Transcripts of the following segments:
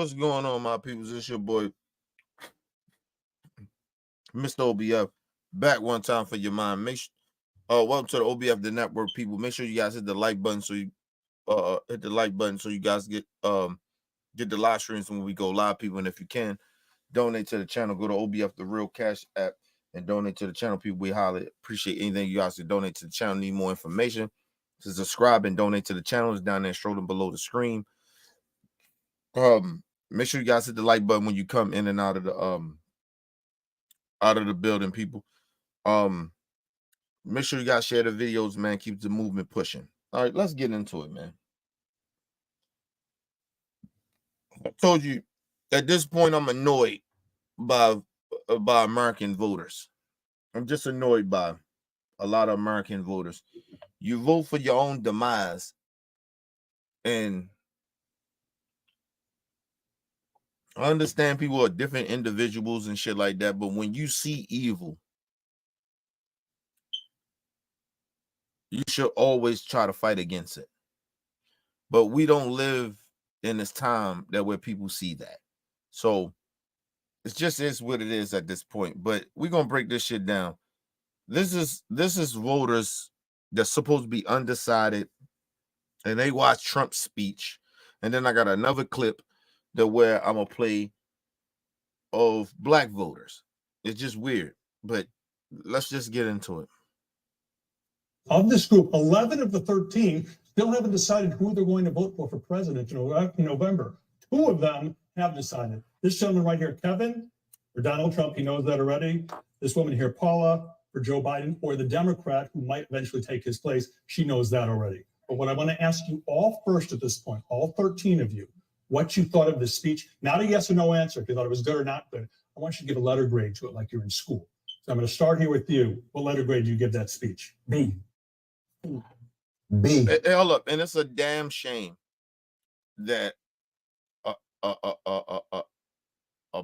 What's going on, my peoples? It's your boy, Mr. OBF, back one time for your mind. Welcome to the OBF, the network, people. Make sure you guys hit the like button so you hit the like button so you guys get the live streams when we go live, people. And if you can, donate to the channel. Go to OBF, the Real Cash app, and donate to the channel, people. We highly appreciate anything you guys can donate to the channel. Need more information to subscribe and donate to the channel. It's down there, scrolling below the screen. Make sure you guys hit the like button when you come in and out of the building, people. Make sure you guys share the videos, man. Keep the movement pushing. All right, let's get into it, man. I told you at this point I'm annoyed by American voters. I'm just annoyed by a lot of American voters. You vote for your own demise, and I understand people are different individuals and shit like that, but when you see evil, you should always try to fight against it. But we don't live in this time where people see that. So it's just is what it is at this point. But we're gonna break this shit down. This is voters that's supposed to be undecided, and they watch Trump's speech. And then I got another clip where I'm gonna play of black voters. It's just weird, but let's just get into it. Of this group, 11 of the 13 still haven't decided who they're going to vote for president in November. 2 of them have decided. This gentleman right here, Kevin, for Donald Trump, he knows that already. This woman here, Paula, for Joe Biden, or the Democrat who might eventually take his place, she knows that already. But what I want to ask you all first at this point, all 13 of you, what you thought of this speech, not a yes or no answer, if you thought it was good or not good. I want you to give a letter grade to it like you're in school. So I'm going to start here with you. What letter grade do you give that speech? B. Hey, hold up, and it's a damn shame that a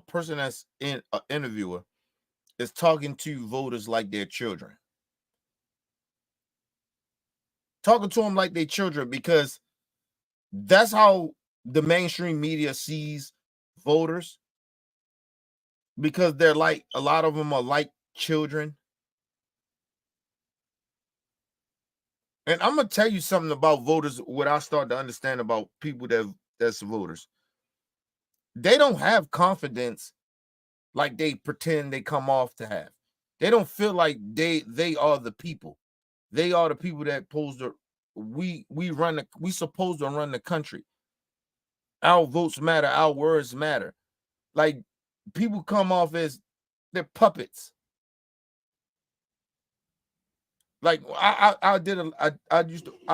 person that's in an interviewer is talking to voters like they're children. Talking to them like they're children, because that's how the mainstream media sees voters, because they're like, a lot of them are like children. And I'm gonna tell you something about voters, what I start to understand about people that's voters. They don't have confidence like they pretend they come off to have. They don't feel like they are the people. They are the people that we supposed to run the country. Our votes matter, our words matter. Like, people come off as they're puppets. Like, I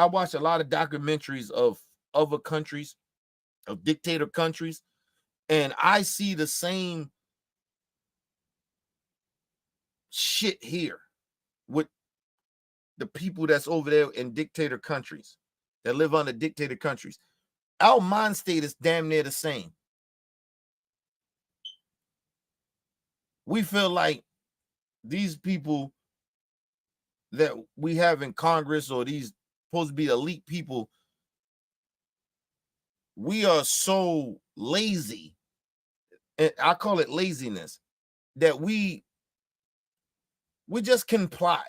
watched a lot of documentaries of other countries, of dictator countries, and I see the same shit here with the people that's over there in dictator countries, that live under dictator countries. Our mind state is damn near the same. We feel like these people that we have in Congress, or these supposed to be elite people, we are so lazy, and I call it laziness, that we just comply.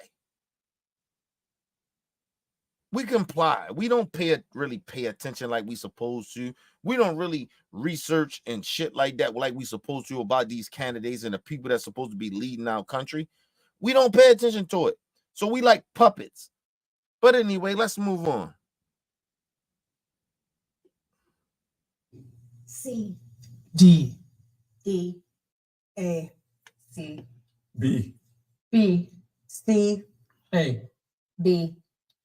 We comply. We don't really pay attention like we supposed to. We don't really research and shit like that like we supposed to about these candidates and the people that's supposed to be leading our country. We don't pay attention to it. So we like puppets. But anyway, let's move on. C. D. D. A. C. B. B. C. A. B.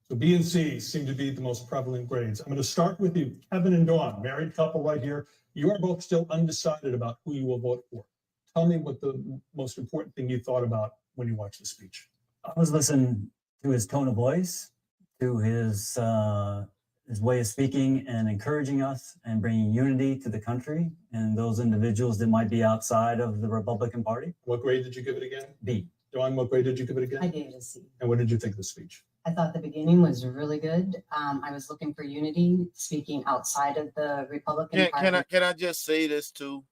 So B and C seem to be the most prevalent grades. I'm going to start with you, Kevin and Dawn, married couple right here. You are both still undecided about who you will vote for. Tell me what the most important thing you thought about when you watched the speech. I was listening to his tone of voice, to his way of speaking and encouraging us and bringing unity to the country and those individuals that might be outside of the Republican Party. What grade did you give it again? B. Dawn, what grade did you give it again? I gave it a C. And what did you think of the speech? I thought the beginning was really good. I was looking for unity, speaking outside of the Republican Party. Can I just say this too?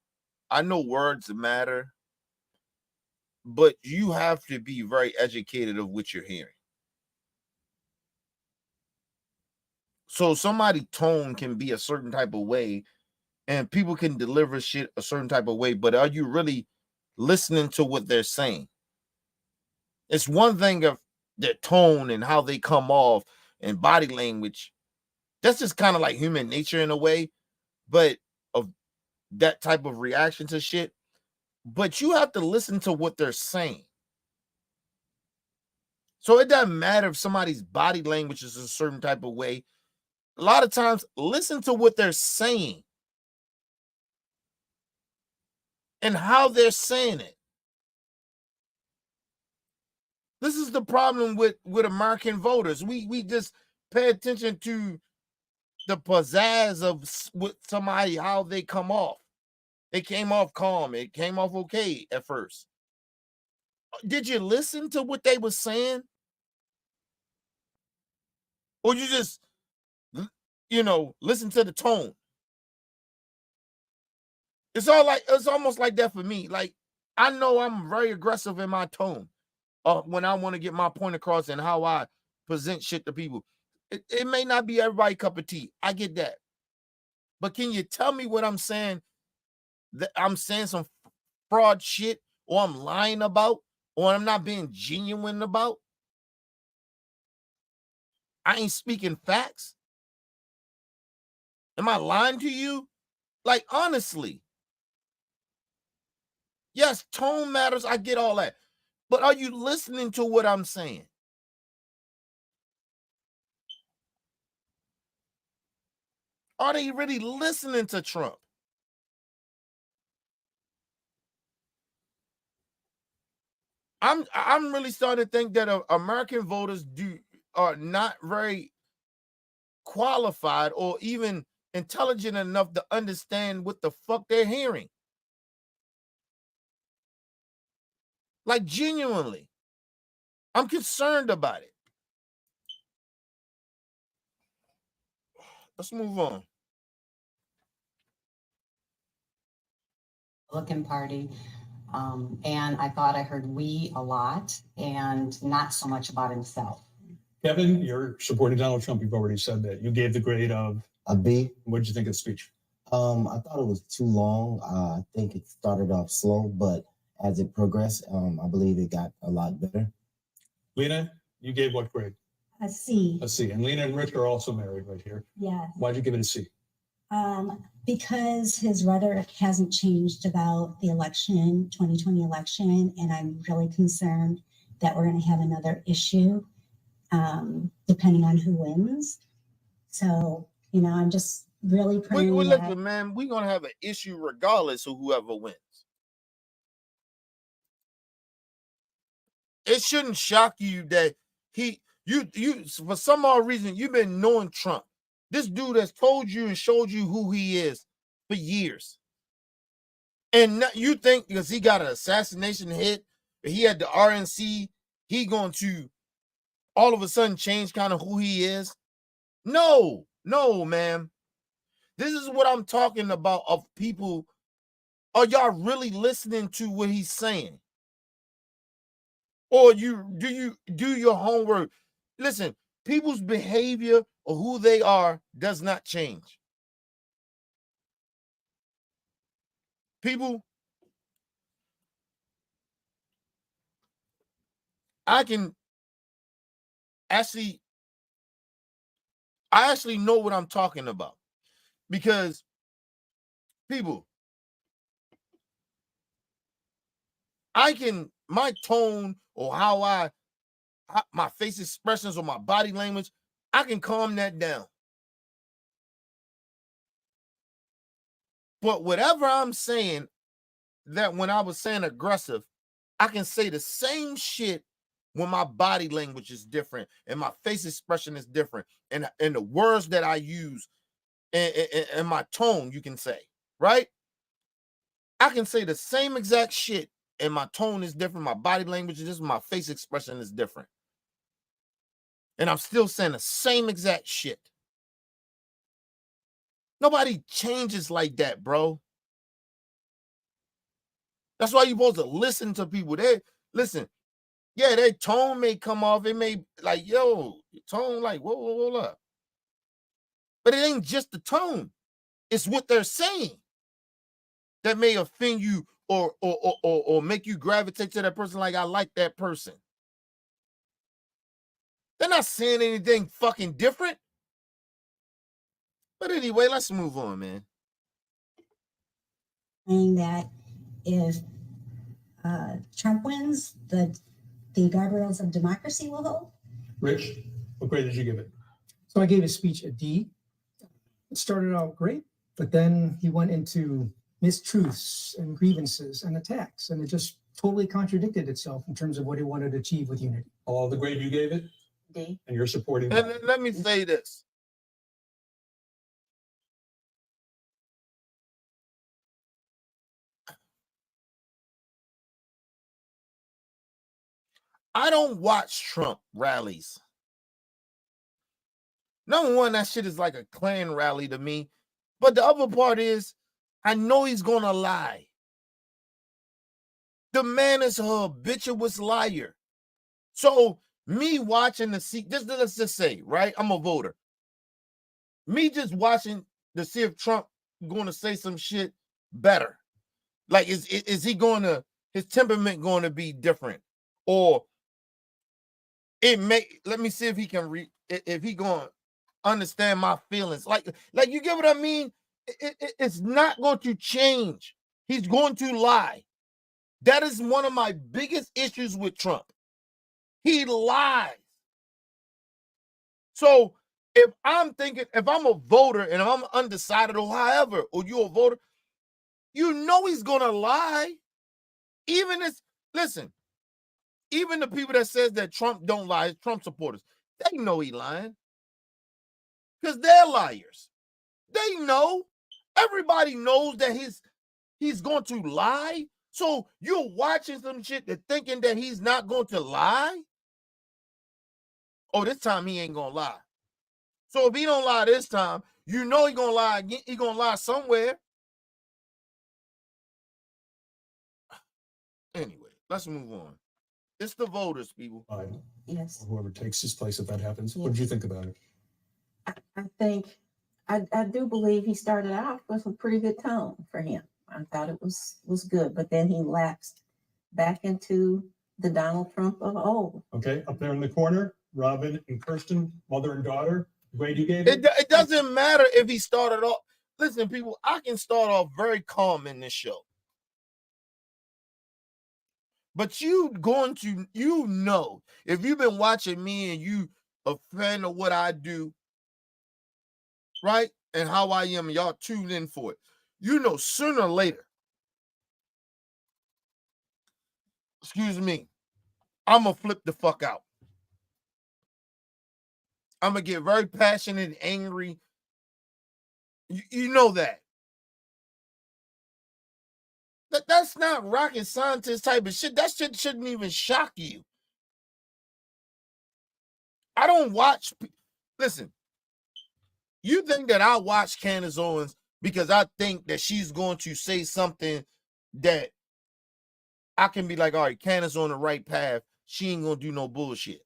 I know words matter, but you have to be very educated of what you're hearing. So somebody's tone can be a certain type of way, and people can deliver shit a certain type of way, but are you really listening to what they're saying? It's one thing of their tone and how they come off and body language. That's just kind of like human nature in a way, but of that type of reaction to shit. But you have to listen to what they're saying. So it doesn't matter if somebody's body language is a certain type of way. A lot of times, listen to what they're saying and how they're saying it. This is the problem with American voters. We just pay attention to the pizzazz of with somebody, how they come off. They came off calm. It came off okay at first. Did you listen to what they were saying? Or you just, listen to the tone? It's almost like that for me. Like, I know I'm very aggressive in my tone when I want to get my point across and how I present shit to people. It may not be everybody's cup of tea. I get that. But can you tell me what I'm saying? That I'm saying some fraud shit, or I'm lying about, or I'm not being genuine about? I ain't speaking facts. Am I lying to you? Like, honestly. Yes, tone matters. I get all that. But are you listening to what I'm saying? Are they really listening to Trump? I'm really starting to think that American voters are not very qualified or even intelligent enough to understand what the fuck they're hearing. Like, genuinely. I'm concerned about it. Let's move on. Republican Party. And I thought I heard we a lot and not so much about himself. Kevin, you're supporting Donald Trump. You've already said that. You gave the grade of a B. What did you think of the speech? I thought it was too long. I think it started off slow, but as it progressed, I believe it got a lot better. Lena, you gave what grade? A C. A C. And Lena and Rick are also married right here. Yes. Why'd you give it a C? Because his rhetoric hasn't changed about the election, 2020 election, and I'm really concerned that we're going to have another issue depending on who wins. So, I'm just really praying. Listen, man, we're going to have an issue regardless of whoever wins. It shouldn't shock you that you for some odd reason, you've been knowing Trump. This dude has told you and showed you who he is for years. And you think because he got an assassination hit, he had the RNC, he going to all of a sudden change kind of who he is? No, man. This is what I'm talking about of people. Are y'all really listening to what he's saying? Or do you do your homework? Listen, people's behavior or who they are does not change. People, I actually know what I'm talking about, because people, my tone or how my face expressions or my body language, I can calm that down. But whatever I'm saying, that when I was saying aggressive, I can say the same shit when my body language is different and my face expression is different and the words that I use and my tone, you can say, right? I can say the same exact shit and my tone is different, my body language is different, my face expression is different. And I'm still saying the same exact shit. Nobody changes like that, bro. That's why you're supposed to listen to people. They listen. Yeah, their tone may come off. It may like, yo, your tone like, whoa, hold up. But it ain't just the tone. It's what they're saying that may offend you or make you gravitate to that person like I like that person. They're not saying anything fucking different. But anyway, let's move on, man. Saying that if Trump wins, the guardrails of democracy will hold. Rich, what grade did you give it? So I gave his speech a D. It started out great, but then he went into mistruths and grievances and attacks, and it just totally contradicted itself in terms of what he wanted to achieve with unity. All the grade you gave it, D. and you're supporting And that. let me say this. I don't watch Trump rallies. Number one, that shit is like a Klan rally to me. But the other part is, I know he's gonna lie. The man is a habituous liar. So me watching the see, let's just say, right? I'm a voter. Me just watching to see if Trump going to say some shit better. Like, is he going to, his temperament going to be different? Or let me see if he can if he going to understand my feelings. Like you get what I mean? It's not going to change. He's going to lie. That is one of my biggest issues with Trump. He lies. So if I'm a voter and I'm undecided or however, or you're a voter, you know he's going to lie. Even the people that says that Trump don't lie, Trump supporters, they know he lying. Because they're liars. They know. Everybody knows that he's going to lie. So you're watching some shit that thinking that he's not going to lie. Oh, this time he ain't going to lie. So if he don't lie this time, you know he going to lie again. He going to lie somewhere. Anyway, let's move on. It's the voters, people. Biden, Yes, or whoever takes his place if that happens. What did you think about it? I think, I do believe he started out with a pretty good tone for him. I thought it was good, but then he lapsed back into the Donald Trump of old. Okay, up there in the corner, Robin and Kirsten, mother and daughter, grade you gave it? It doesn't matter if he started off. Listen, people, I can start off very calm in this show. But if you've been watching me and you a fan of what I do, right? And how I am, y'all tune in for it. You know, sooner or later, excuse me, I'm going to flip the fuck out. I'm going to get very passionate and angry. You know that. That's not rocket scientist type of shit. That shit shouldn't even shock you. I don't watch. Listen, you think that I watch Candace Owens because I think that she's going to say something that I can be like, all right, Candace on the right path. She ain't going to do no bullshit.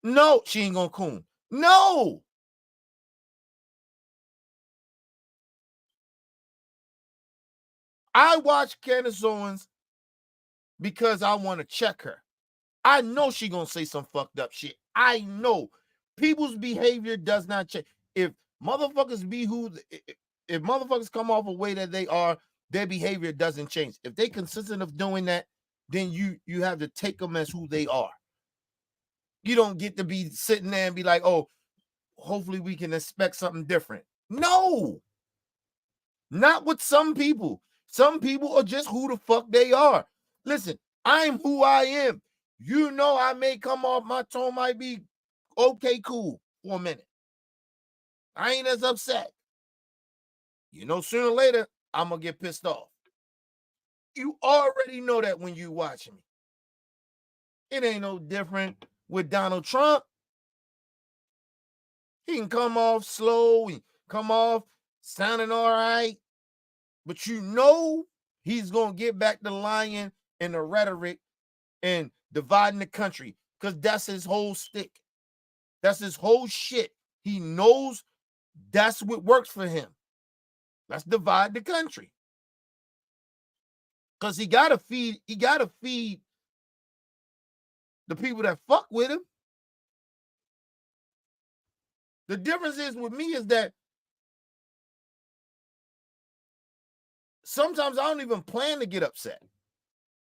No, she ain't going to coon. No. I watch Candace Owens because I want to check her. I know she gonna say some fucked up shit. I know people's behavior does not change. If motherfuckers if motherfuckers come off a way that they are, their behavior doesn't change. If they consistent of doing that, then you have to take them as who they are. You don't get to be sitting there and be like, oh, hopefully we can expect something different. No, not with some people. Some people are just who the fuck they are. Listen, I'm who I am. You know, I may come off, my tone might be okay, cool for a minute. I ain't as upset. You know, sooner or later, I'm going to get pissed off. You already know that when you watch me. It ain't no different with Donald Trump. He can come off slow, he come off sounding all right, but you know he's gonna get back to lying and the rhetoric and dividing the country because that's his whole stick. That's his whole shit. He knows that's what works for him. Let's divide the country. Because he gotta feed the people that fuck with him. The difference is with me is that sometimes I don't even plan to get upset.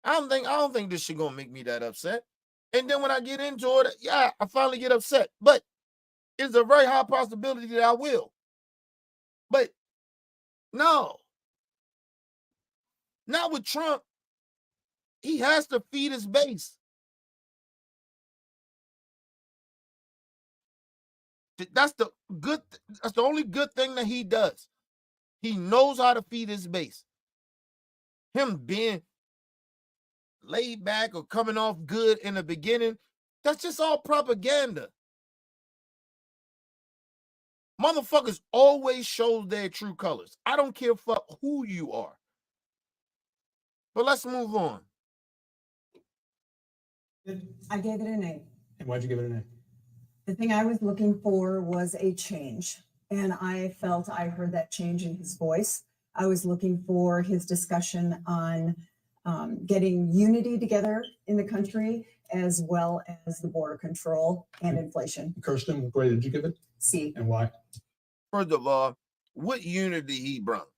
I don't think this shit gonna make me that upset. And then when I get into it, yeah, I finally get upset. But it's a very high possibility that I will. But no. Not with Trump. He has to feed his base. That's the only good thing that he does. He knows how to feed his base. Him being laid back or coming off good in the beginning, that's just all propaganda. Motherfuckers always show their true colors. I don't care for who you are. But let's move on. I gave it an A. And why'd you give it an A? The thing I was looking for was a change, and I felt I heard that change in his voice. I was looking for his discussion on getting unity together in the country, as well as the border control and inflation. Kirsten, what grade did you give it? C. And why? First of all, what unity he brought?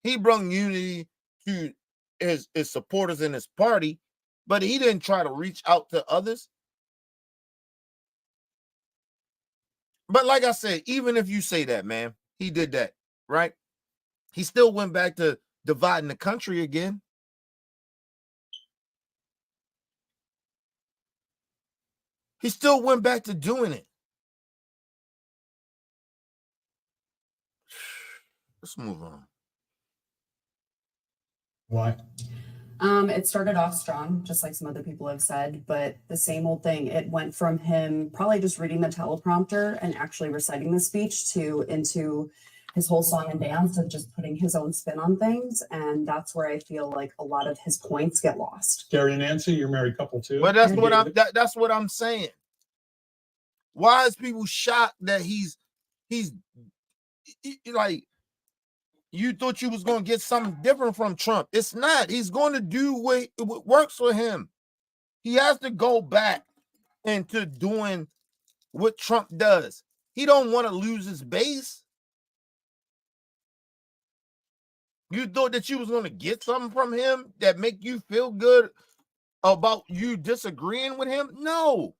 He brought unity to his supporters in his party, but he didn't try to reach out to others. But like I said, even if you say that, man, he did that, right? He still went back to dividing the country again. He still went back to doing it. Let's move on. Why? It started off strong, just like some other people have said, but the same old thing. It went from him probably just reading the teleprompter and actually reciting the speech into his whole song and dance of just putting his own spin on things. And that's where I feel like a lot of his points get lost. Gary and Nancy, you're a married couple too. But that's what I'm saying. Why is people shocked that he's like, you thought you was going to get something different from Trump? It's not. He's going to do what works for him. He has to go back into doing what Trump does. He don't want to lose his base. You thought that you was going to get something from him that make you feel good about you disagreeing with him? No.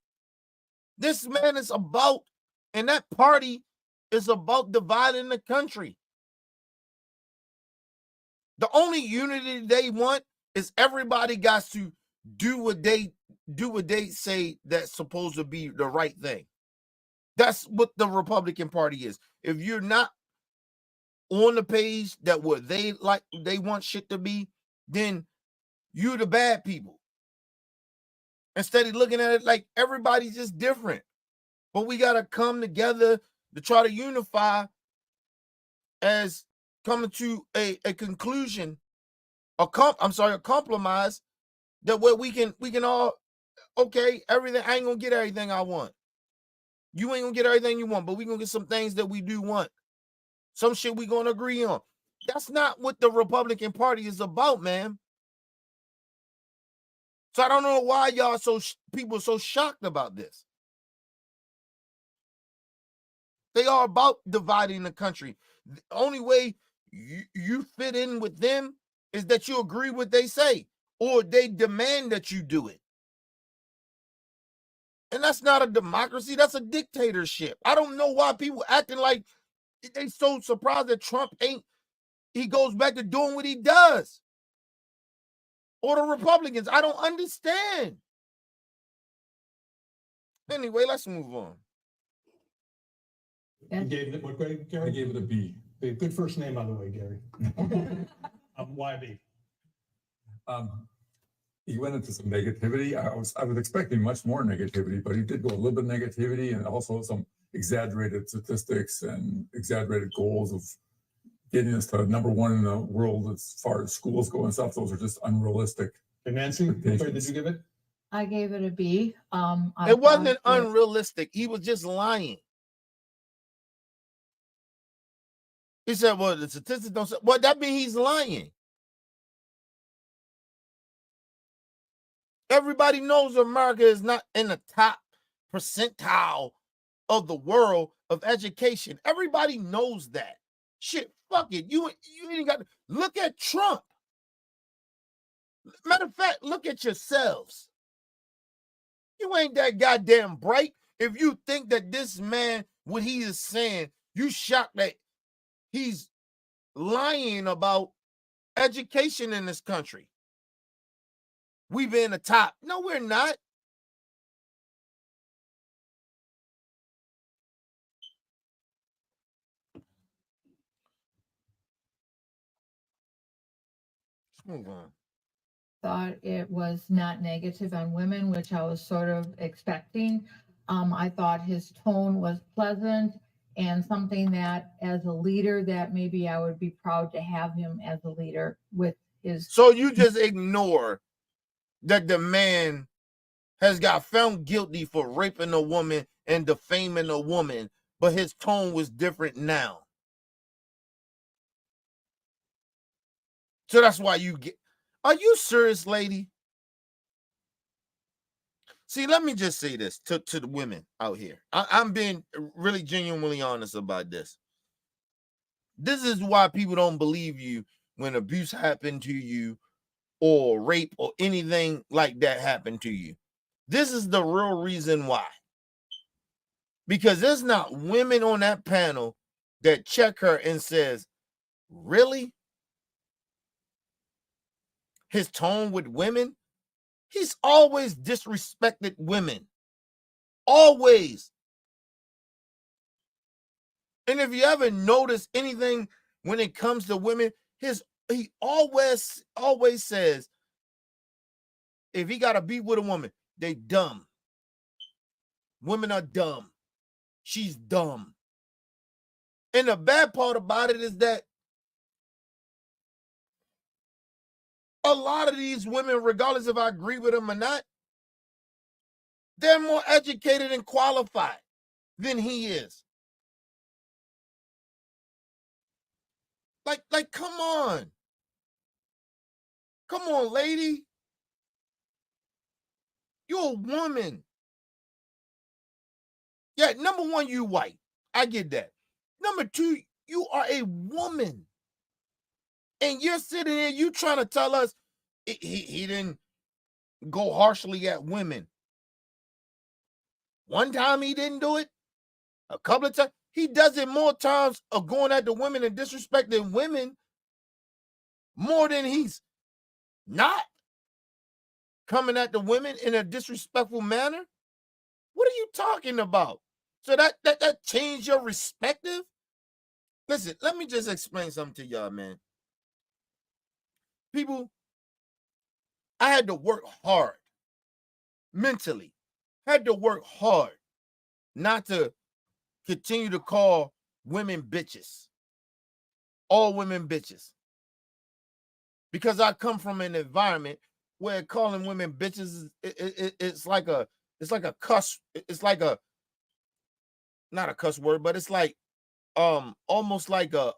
This man is about, and that party is about dividing the country. The only unity they want is everybody got to do what they say that's supposed to be the right thing. That's what the Republican Party is. If you're not on the page that what they want shit to be, then you're the bad people. Instead of looking at it like everybody's just different. But we gotta come together to try to unify as coming to a conclusion, a compromise that where we can all, okay, everything, I ain't gonna get everything I want. You ain't gonna get everything you want, but we gonna get some things that we do want. Some shit we gonna agree on. That's not what the Republican Party is about, man. So I don't know why y'all people are so shocked about this. They are about dividing the country. The only way you fit in with them is that you agree what they say, or they demand that you do it. And that's not a democracy, that's a dictatorship. I don't know why people acting like they so surprised that Trump he goes back to doing what he does. Or the Republicans. I don't understand. Anyway, let's move on. You gave it what grade, Gary? I gave it a B. Good first name, by the way, Gary. Why B? He went into some negativity. I was expecting much more negativity, but he did go a little bit of negativity and also some exaggerated statistics and exaggerated goals of getting us to number one in the world as far as schools go and stuff. Those are just unrealistic. And Nancy, what grade did you give it? I gave it a B. It wasn't unrealistic. He was just lying. He said, well, the statistics don't say, well, that means he's lying. Everybody knows America is not in the top percentile of the world of education. Everybody knows that. Shit, fuck it. You ain't got to look at Trump. Matter of fact, look at yourselves. You ain't that goddamn bright. If you think that this man, what he is saying, you shocked that he's lying about education in this country. We be in the top. No, we're not. Let's move on. Thought it was not negative on women, which I was sort of expecting. I thought his tone was pleasant and something that as a leader that maybe I would be proud to have him as a leader with his. So you just ignore that the man has got found guilty for raping a woman and defaming a woman, but his tone was different now. So that's why you get. Are you serious, lady? See, let me just say this to the women out here. I'm being really genuinely honest about this. This is why people don't believe you when abuse happened to you or rape or anything like that happened to you. This is the real reason why. Because there's not women on that panel that check her and says, really? His tone with women? He's always disrespected women. Always. And if you ever notice anything when it comes to women, he always says, if he got to be with a woman, they dumb. Women are dumb. She's dumb. And the bad part about it is that a lot of these women, regardless if I agree with them or not, they're more educated and qualified than he is. Like, come on. Come on, lady. You're a woman. Yeah, number one, you white. I get that. Number two, you are a woman. And you're sitting here, you trying to tell us he didn't go harshly at women. One time he didn't do it. A couple of times. He does it more times of going at the women and disrespecting women more than he's not coming at the women in a disrespectful manner. What are you talking about? So that changed your perspective? Listen, let me just explain something to y'all, man. People, I had to work hard mentally. I had to work hard not to continue to call women bitches. All women bitches. Because I come from an environment where calling women bitches it's like a cuss. It's like a not a cuss word, but it's like almost like a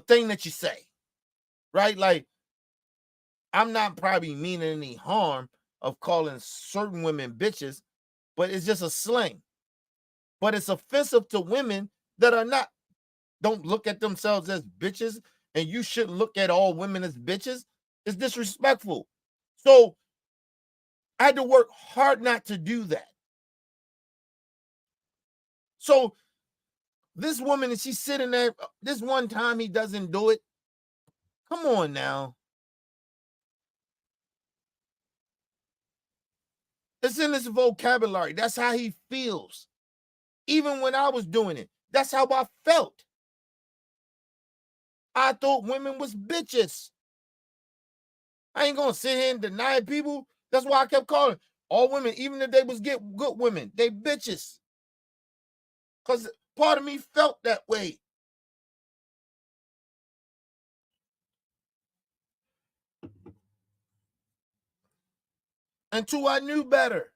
thing that you say, right? Like, I'm not probably meaning any harm of calling certain women bitches, but it's just a slang. But it's offensive to women that don't look at themselves as bitches, and you shouldn't look at all women as bitches. It's disrespectful. So I had to work hard not to do that. So this woman, and she's sitting there, this one time he doesn't do it. Come on now. It's in his vocabulary. That's how he feels. Even when I was doing it, that's how I felt. I thought women was bitches. I ain't gonna sit here and deny people. That's why I kept calling. All women, even if they was get good women, they bitches. Because part of me felt that way. Until I knew better.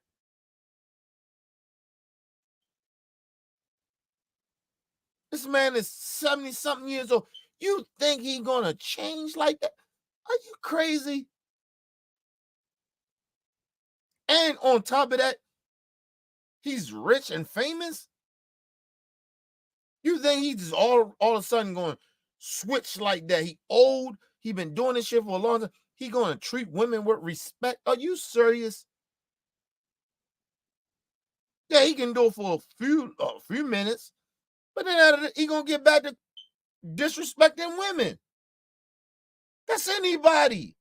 This man is 70-something years old. You think he gonna change like that? Are you crazy? And on top of that, he's rich and famous. You think he's just all of a sudden going to switch like that? He old. He been doing this shit for a long time. He going to treat women with respect. Are you serious? Yeah, he can do it for a few minutes, but then after that, he gonna get back to disrespecting women. That's anybody.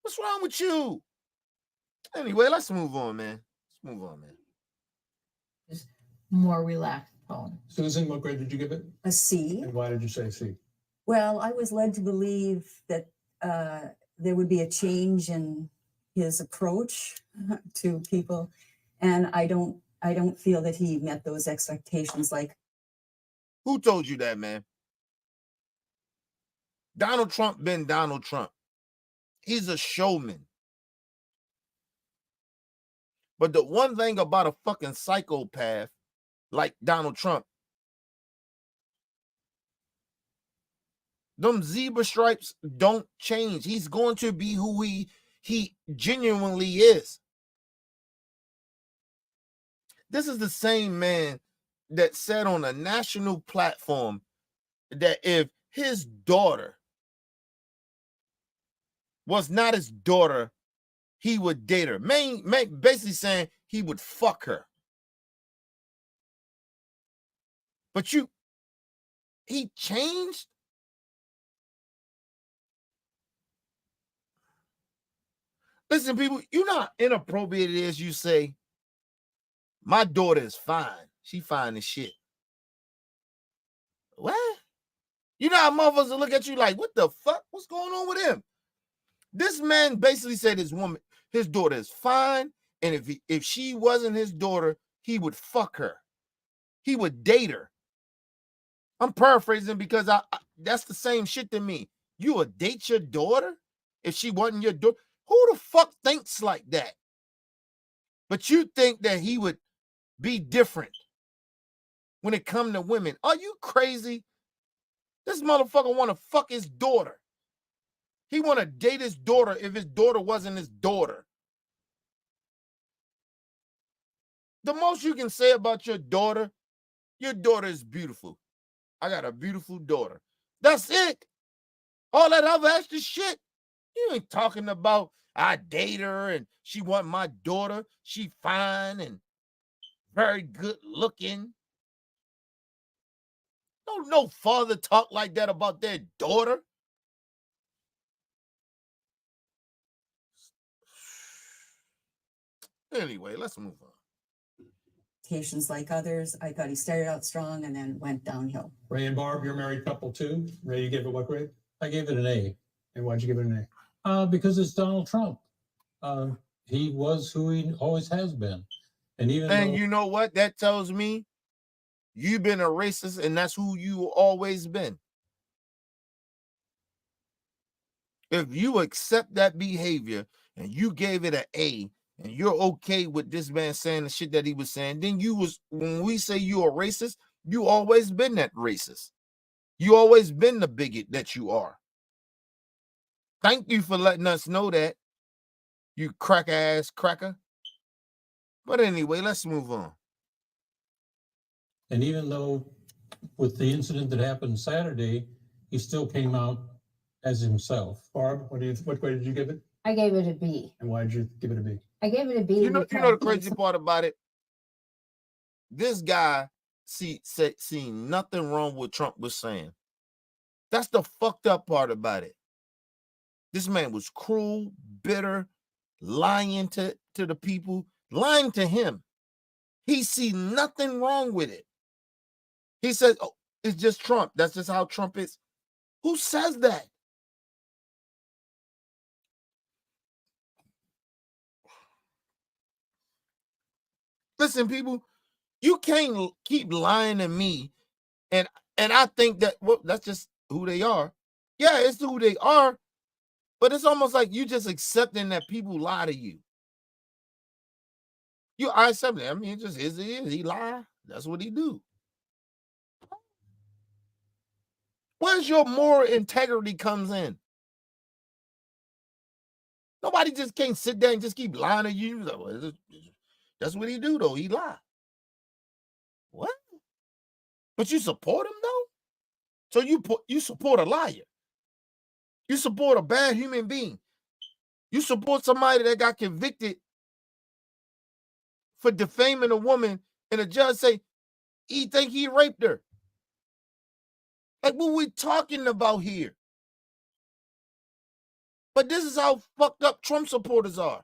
What's wrong with you? Anyway, let's move on, man. Let's move on, man. Just more relaxed tone. Susan, what grade did you give it? A C. And why did you say C? Well, I was led to believe that there would be a change in his approach to people, and I don't feel that he met those expectations. Like, who told you that, man? Donald Trump been Donald Trump. He's a showman. But the one thing about a fucking psychopath like Donald Trump, them zebra stripes don't change. He's going to be who he genuinely is. This is the same man that said on a national platform that if his daughter was not his daughter, he would date her. Basically saying he would fuck her. But he changed. Listen, people, you know how inappropriate it is. You say, my daughter is fine. She fine as shit. What? You know how motherfuckers will look at you like, what the fuck? What's going on with him? This man basically said his daughter is fine, and if she wasn't his daughter, he would fuck her. He would date her. I'm paraphrasing because I that's the same shit to me. You would date your daughter if she wasn't your daughter? Who the fuck thinks like that? But you think that he would be different when it comes to women. Are you crazy? This motherfucker want to fuck his daughter. He want to date his daughter if his daughter wasn't his daughter. The most you can say about your daughter is beautiful. I got a beautiful daughter. That's it. All that other extra shit, you ain't talking about I date her and she want my daughter. She fine and very good looking. No father talk like that about their daughter. Anyway, let's move on. like others, I thought he started out strong and then went downhill. Ray and Barb, you're a married couple too. Ray, you gave it what grade? I gave it an A. And why'd you give it an A? Because it's Donald Trump. He was who he always has been. And you know what? That tells me you've been a racist and that's who you always been. If you accept that behavior and you gave it an A and you're okay with this man saying the shit that he was saying, then when we say you're a racist, you always been that racist. You always been the bigot that you are. Thank you for letting us know that, you cracker-ass cracker. But anyway, let's move on. And even though with the incident that happened Saturday, he still came out as himself. Barb, what grade did you give it? I gave it a B. And why did you give it a B? I gave it a B. You know the crazy part about it? This guy seen nothing wrong with Trump was saying. That's the fucked up part about it. This man was cruel, bitter, lying to the people, lying to him. He see nothing wrong with it. He says, oh, it's just Trump. That's just how Trump is. Who says that? Listen, people, you can't keep lying to me, and I think that, well, that's just who they are. Yeah, it's who they are, but it's almost like you just accepting that people lie to you. I accept it. I mean, it just is. It is. He lie. That's what he do. Where's your moral integrity comes in? Nobody just can't sit there and just keep lying to you. That's what he do, though. He lie. What? But you support him, though? So you support a liar. You support a bad human being. You support somebody that got convicted for defaming a woman, and the judge say he think he raped her. Like, what we talking about here? But this is how fucked up Trump supporters are.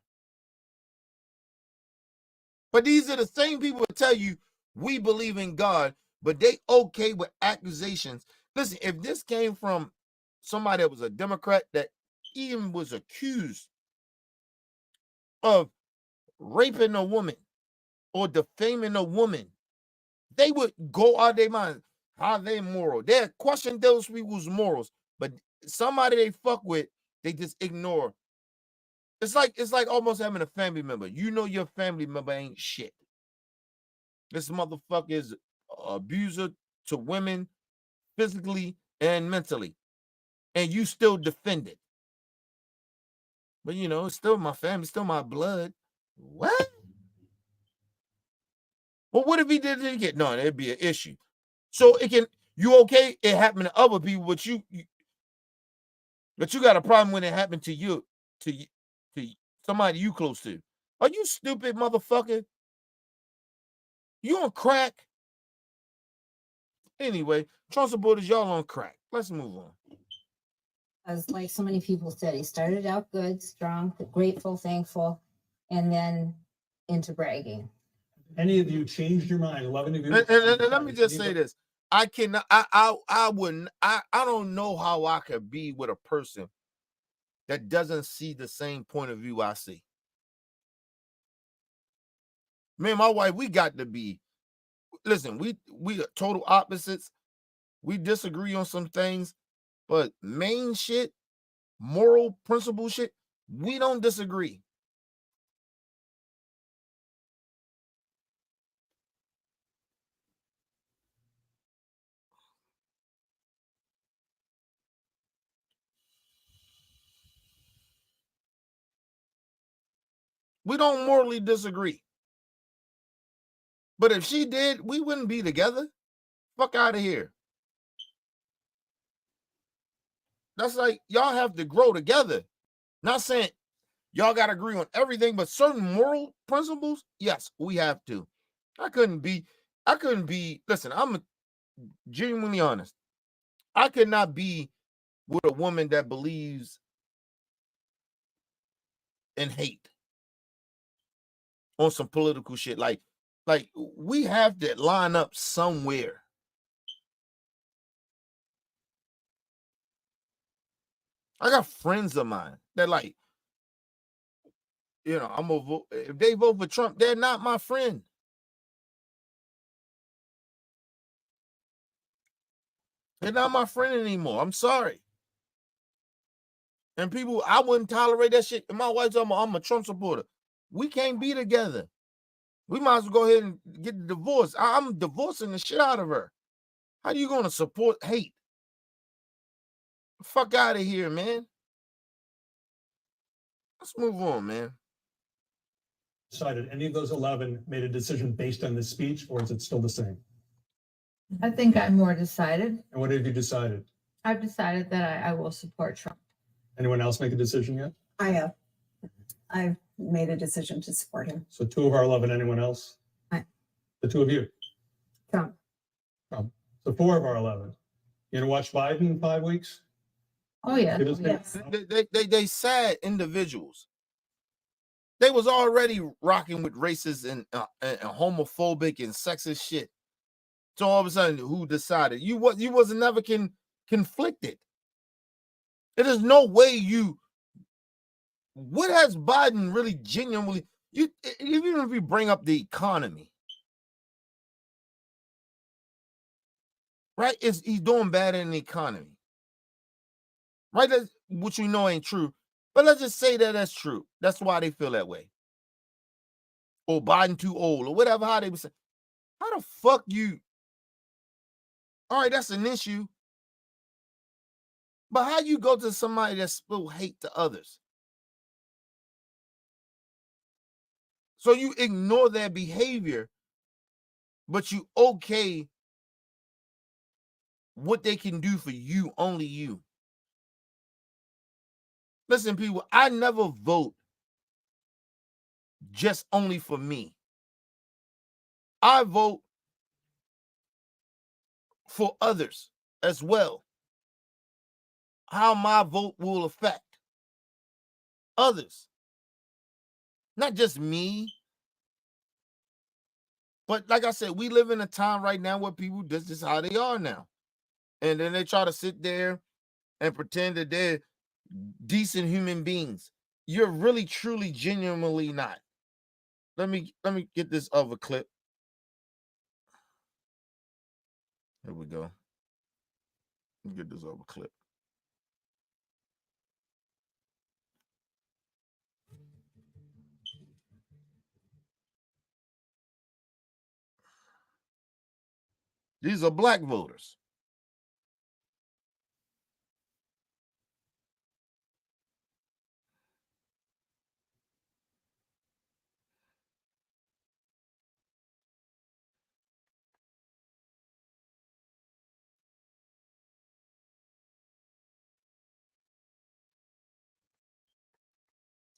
But these are the same people that tell you we believe in God, but they okay with accusations. Listen, if this came from somebody that was a Democrat that even was accused of raping a woman or defaming a woman, they would go out of their mind. How they moral? They question those people's morals, but somebody they fuck with, they just ignore. It's like almost having a family member. You know your family member ain't shit. This motherfucker is an abuser to women, physically and mentally, and you still defend it. But you know, it's still my family, still my blood. What? Well, what if he did it again? No, that'd be an issue. So you okay? It happened to other people, but you got a problem when it happened to you, to somebody you close to. Are you stupid, motherfucker? You on crack? Anyway, Trump supporters, y'all on crack. Let's move on. As like so many people said, he started out good, strong, grateful, thankful, and then into bragging. Any of you changed your mind? 11 of you. And let me just say this. I cannot, I wouldn't, I don't know how I could be with a person that doesn't see the same point of view I see. Me and my wife, we got to be, listen, we are total opposites. We disagree on some things, but main shit, moral principle shit, we don't disagree. We don't morally disagree. But if she did, we wouldn't be together. Fuck out of here. That's like, y'all have to grow together. Not saying y'all got to agree on everything, but certain moral principles, yes, we have to. I couldn't be, listen, I'm genuinely honest. I could not be with a woman that believes in hate on some political shit. Like we have to line up somewhere. I got friends of mine that like, you know, I'm gonna vote. If they vote for Trump, they're not my friend. They're not my friend anymore. I'm sorry. And people, I wouldn't tolerate that shit. And my wife's I'm a Trump supporter. We can't be together. We might as well go ahead and get the divorce. I'm divorcing the shit out of her. How are you gonna support hate? Fuck out of here, man. Let's move on, man. Decided any of those 11 made a decision based on this speech, or is it still the same? I think I'm more decided. And what have you decided? I've decided that I will support Trump. Anyone else make a decision yet? I have. I've made a decision to support him. So 2 of our 11, anyone else? Aye. The 2 of you? Trump. Trump. So 4 of our 11. You gonna watch Biden in 5 weeks? Oh, yeah. Give us- Yes. They sad individuals. They was already rocking with racist and homophobic and sexist shit. So all of a sudden, who decided? You wasn't never conflicted. There is no way you. What has Biden really genuinely? even if you bring up the economy, right? He's doing bad in the economy, right? That's, which we know ain't true, but let's just say that that's true. That's why they feel that way. Or Biden too old, or whatever. How they would say, how the fuck you? All right, that's an issue. But how you go to somebody that spill hate to others? So you ignore their behavior, but you okay what they can do for you, only you. Listen, people, I never vote just only for me. I vote for others as well. How my vote will affect others. Not just me. But like I said, we live in a time right now where people, this is how they are now. And then they try to sit there and pretend that they're decent human beings. You're really, truly, genuinely not. Let me get this other clip. Here we go. Let me get this other clip. These are black voters.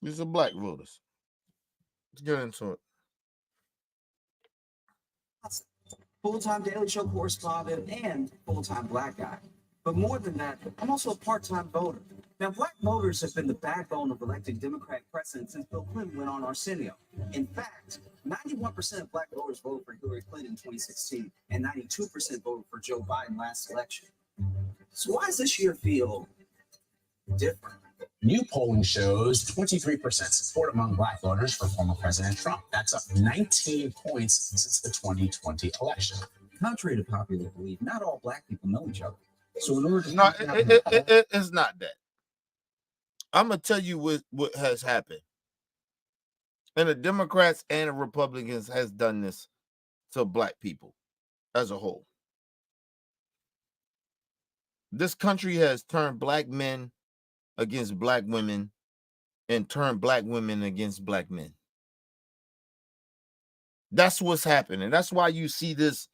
These are black voters. Let's get into it. Full-time Daily Show correspondent and full-time black guy. But more than that, I'm also a part-time voter. Now, black voters have been the backbone of electing Democratic presidents since Bill Clinton went on Arsenio. In fact, 91% of black voters voted for Hillary Clinton in 2016, and 92% voted for Joe Biden last election. So why does this year feel different? New polling shows 23% support among black voters for former President Trump. That's up 19 points since the 2020 election. Contrary to popular belief, not all black people know each other. So in order to it's not that. I'm gonna tell you what has happened. And the Democrats and the Republicans has done this to black people as a whole. This country has turned black men against black women and turned black women against black men. That's what's happening. That's why you see this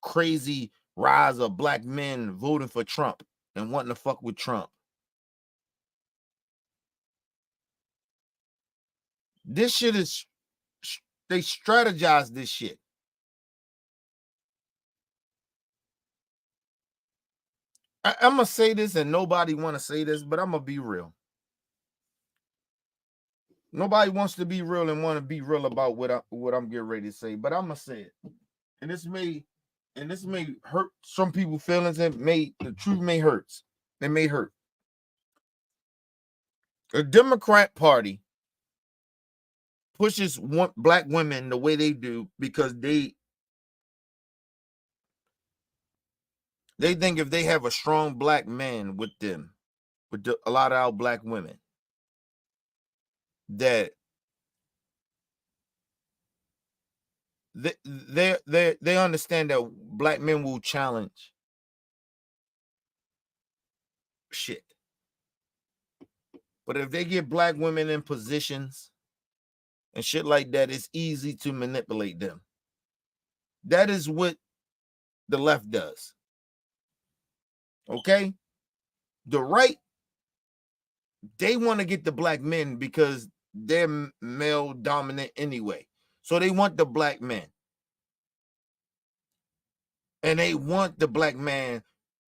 crazy rise of black men voting for Trump and wanting to fuck with Trump. This shit is, they strategize this shit. I'm going to say this and nobody want to say this, but I'm going to be real. Nobody wants to be real and want to be real about what I'm getting ready to say, but I'm going to say it. And this may hurt some people's feelings, and the truth may hurt. It may hurt. The Democrat Party pushes black women the way they do because they think if they have a strong black man with them, with a lot of our black women, that they understand that black men will challenge shit. But if they get black women in positions and shit like that, it's easy to manipulate them. That is what the left does. Okay? The right, they want to get the black men because they're male dominant anyway. So they want the black men. And they want the black man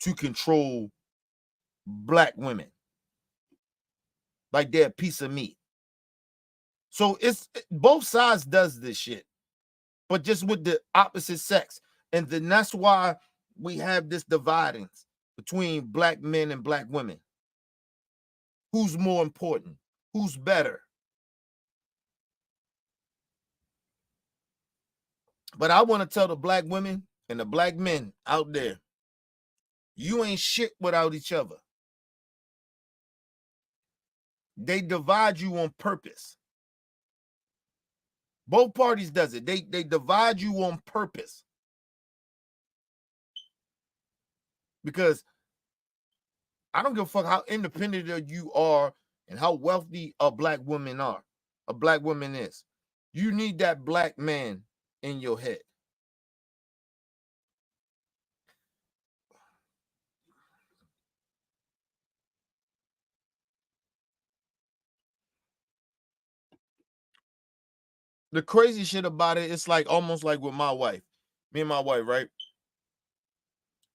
to control black women. Like they're a piece of meat. So it's both sides does this shit, but just with the opposite sex. And then that's why we have this dividing between black men and black women. Who's more important? Who's better? But I want to tell the black women and the black men out there, you ain't shit without each other. They divide you on purpose. Both parties does it. They divide you on purpose. Because I don't give a fuck how independent you are and how wealthy a black woman is. You need that black man in your head. The crazy shit about it, it's like almost like with my wife. Me and my wife, right?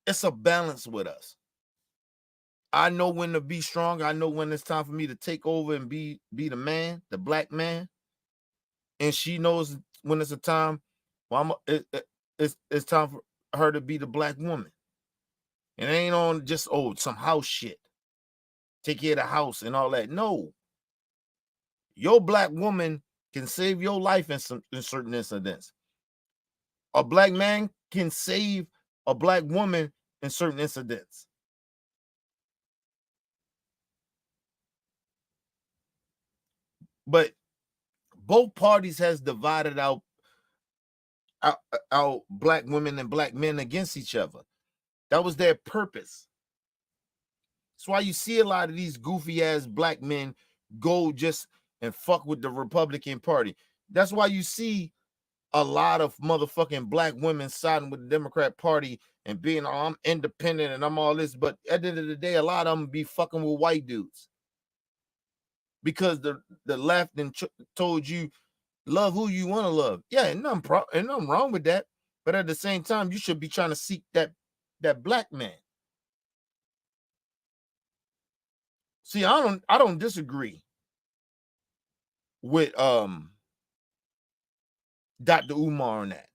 It's a balance with us. I know when to be strong. I know when it's time for me to take over and be the man, the black man. And she knows when it's a time, well, it's time for her to be the black woman. And it ain't on just some house shit. Take care of the house and all that. No. Your black woman can save your life in certain incidents. A black man can save a black woman in certain incidents. But both parties has divided out black women and black men against each other. That was their purpose. That's why you see a lot of these goofy ass black men go just and fuck with the Republican Party. That's why you see a lot of motherfucking black women siding with the Democrat Party and being, oh, I'm independent and I'm all this. But at the end of the day, a lot of them be fucking with white dudes. Because the left and told you, love who you want to love. Yeah, and nothing wrong with that. But at the same time, you should be trying to seek that black man. See, I don't disagree with Dr. Umar on that.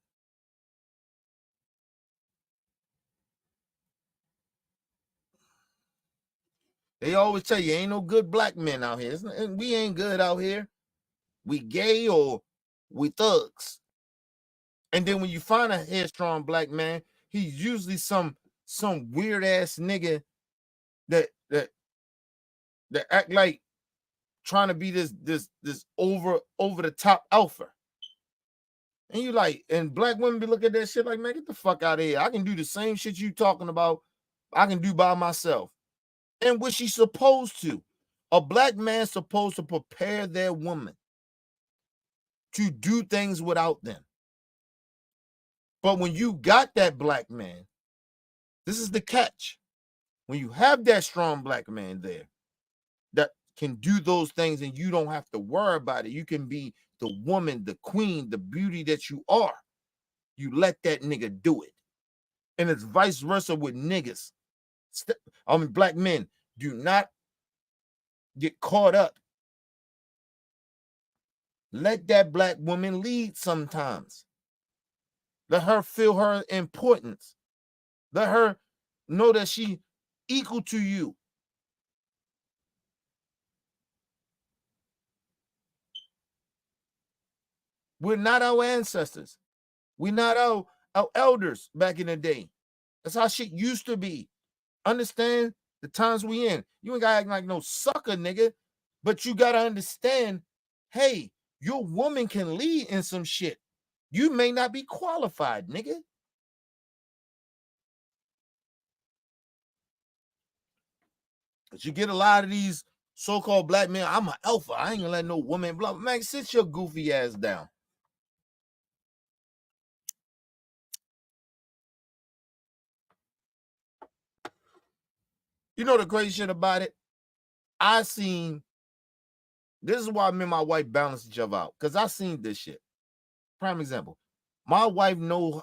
They always tell you ain't no good black men out here. We ain't good out here. We gay or we thugs. And then when you find a headstrong black man, he's usually some weird ass nigga that act like trying to be this over the top alpha. And you like, and black women be looking at that shit like, man, get the fuck out of here. I can do the same shit you talking about. I can do by myself. And what she's supposed to. A black man's supposed to prepare their woman to do things without them. But when you got that black man, this is the catch. When you have that strong black man there that can do those things and you don't have to worry about it. You can be the woman, the queen, the beauty that you are. You let that nigga do it. And it's vice versa with niggas. Black men, do not get caught up. Let that black woman lead sometimes. Let her feel her importance. Let her know that she equal to you. We're not our ancestors. We're not our elders back in the day. That's how shit used to be. Understand the times we in. You ain't gotta act like no sucker, nigga. But you gotta understand, hey, your woman can lead in some shit. You may not be qualified, nigga. But you get a lot of these so-called black men. I'm an alpha. I ain't gonna let no woman blah. Man, sit your goofy ass down. You know the crazy shit about it? This is why me and my wife balance each other out. Because I seen this shit. Prime example. My wife knows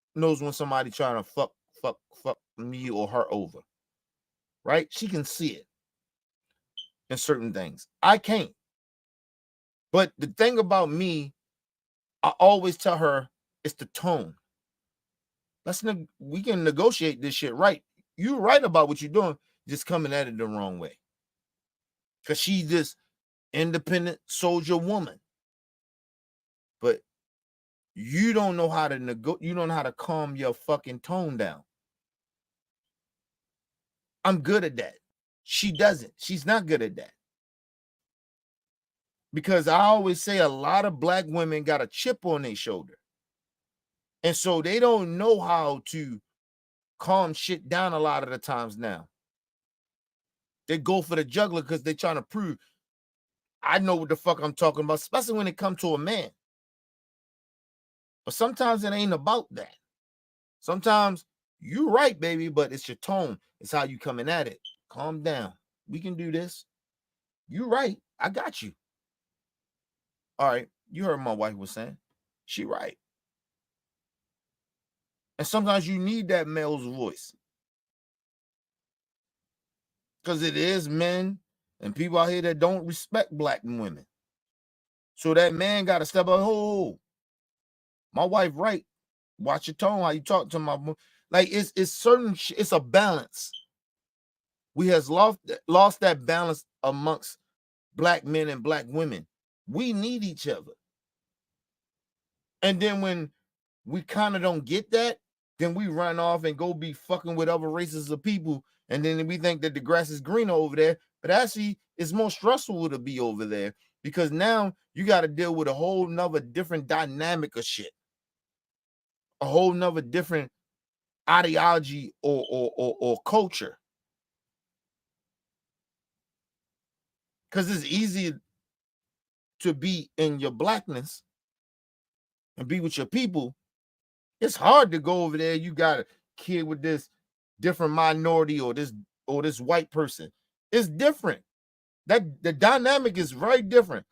when somebody trying to fuck me or her over. Right? She can see it in certain things. I can't. But the thing about me, I always tell her it's the tone. We can negotiate this shit right. You're right about what you're doing, just coming at it the wrong way. Because she's this independent soldier woman. But you don't know how to you don't know how to calm your fucking tone down. I'm good at that. She doesn't. She's not good at that. Because I always say a lot of black women got a chip on their shoulder. And so they don't know how to calm shit down a lot of the times now. They go for the juggler because they're trying to prove I know what the fuck I'm talking about, especially when it comes to a man. But sometimes it ain't about that. Sometimes you're right, baby, but it's your tone. It's how you coming at it. Calm down. We can do this. You're right. I got you. All right. You heard my wife was saying. She right. And sometimes you need that male's voice. Because it is men and people out here that don't respect black women. So that man got to step up. Oh, my wife right. Watch your tone, how you talk to my like it's certain it's a balance. We has lost that balance amongst black men and black women. We need each other. And then when we kind of don't get that, then we run off and go be fucking with other races of people. And then we think that the grass is greener over there. But actually, it's more stressful to be over there because now you got to deal with a whole nother different dynamic of shit. A whole nother different ideology or culture. Because it's easy to be in your blackness and be with your people. It's hard to go over there. You got a kid with this different minority or this white person. It's different. That the dynamic is very different.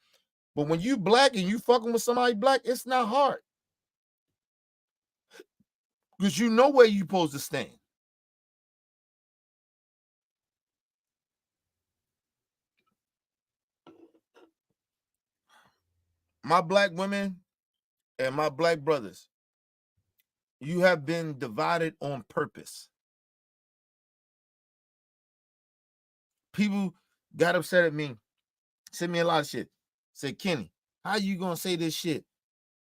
But when you black and you fucking with somebody black, it's not hard. Because you know where you're supposed to stand. My black women and my black brothers, you have been divided on purpose. People got upset at me, sent me a lot of shit. Said, Kenny, how you gonna say this shit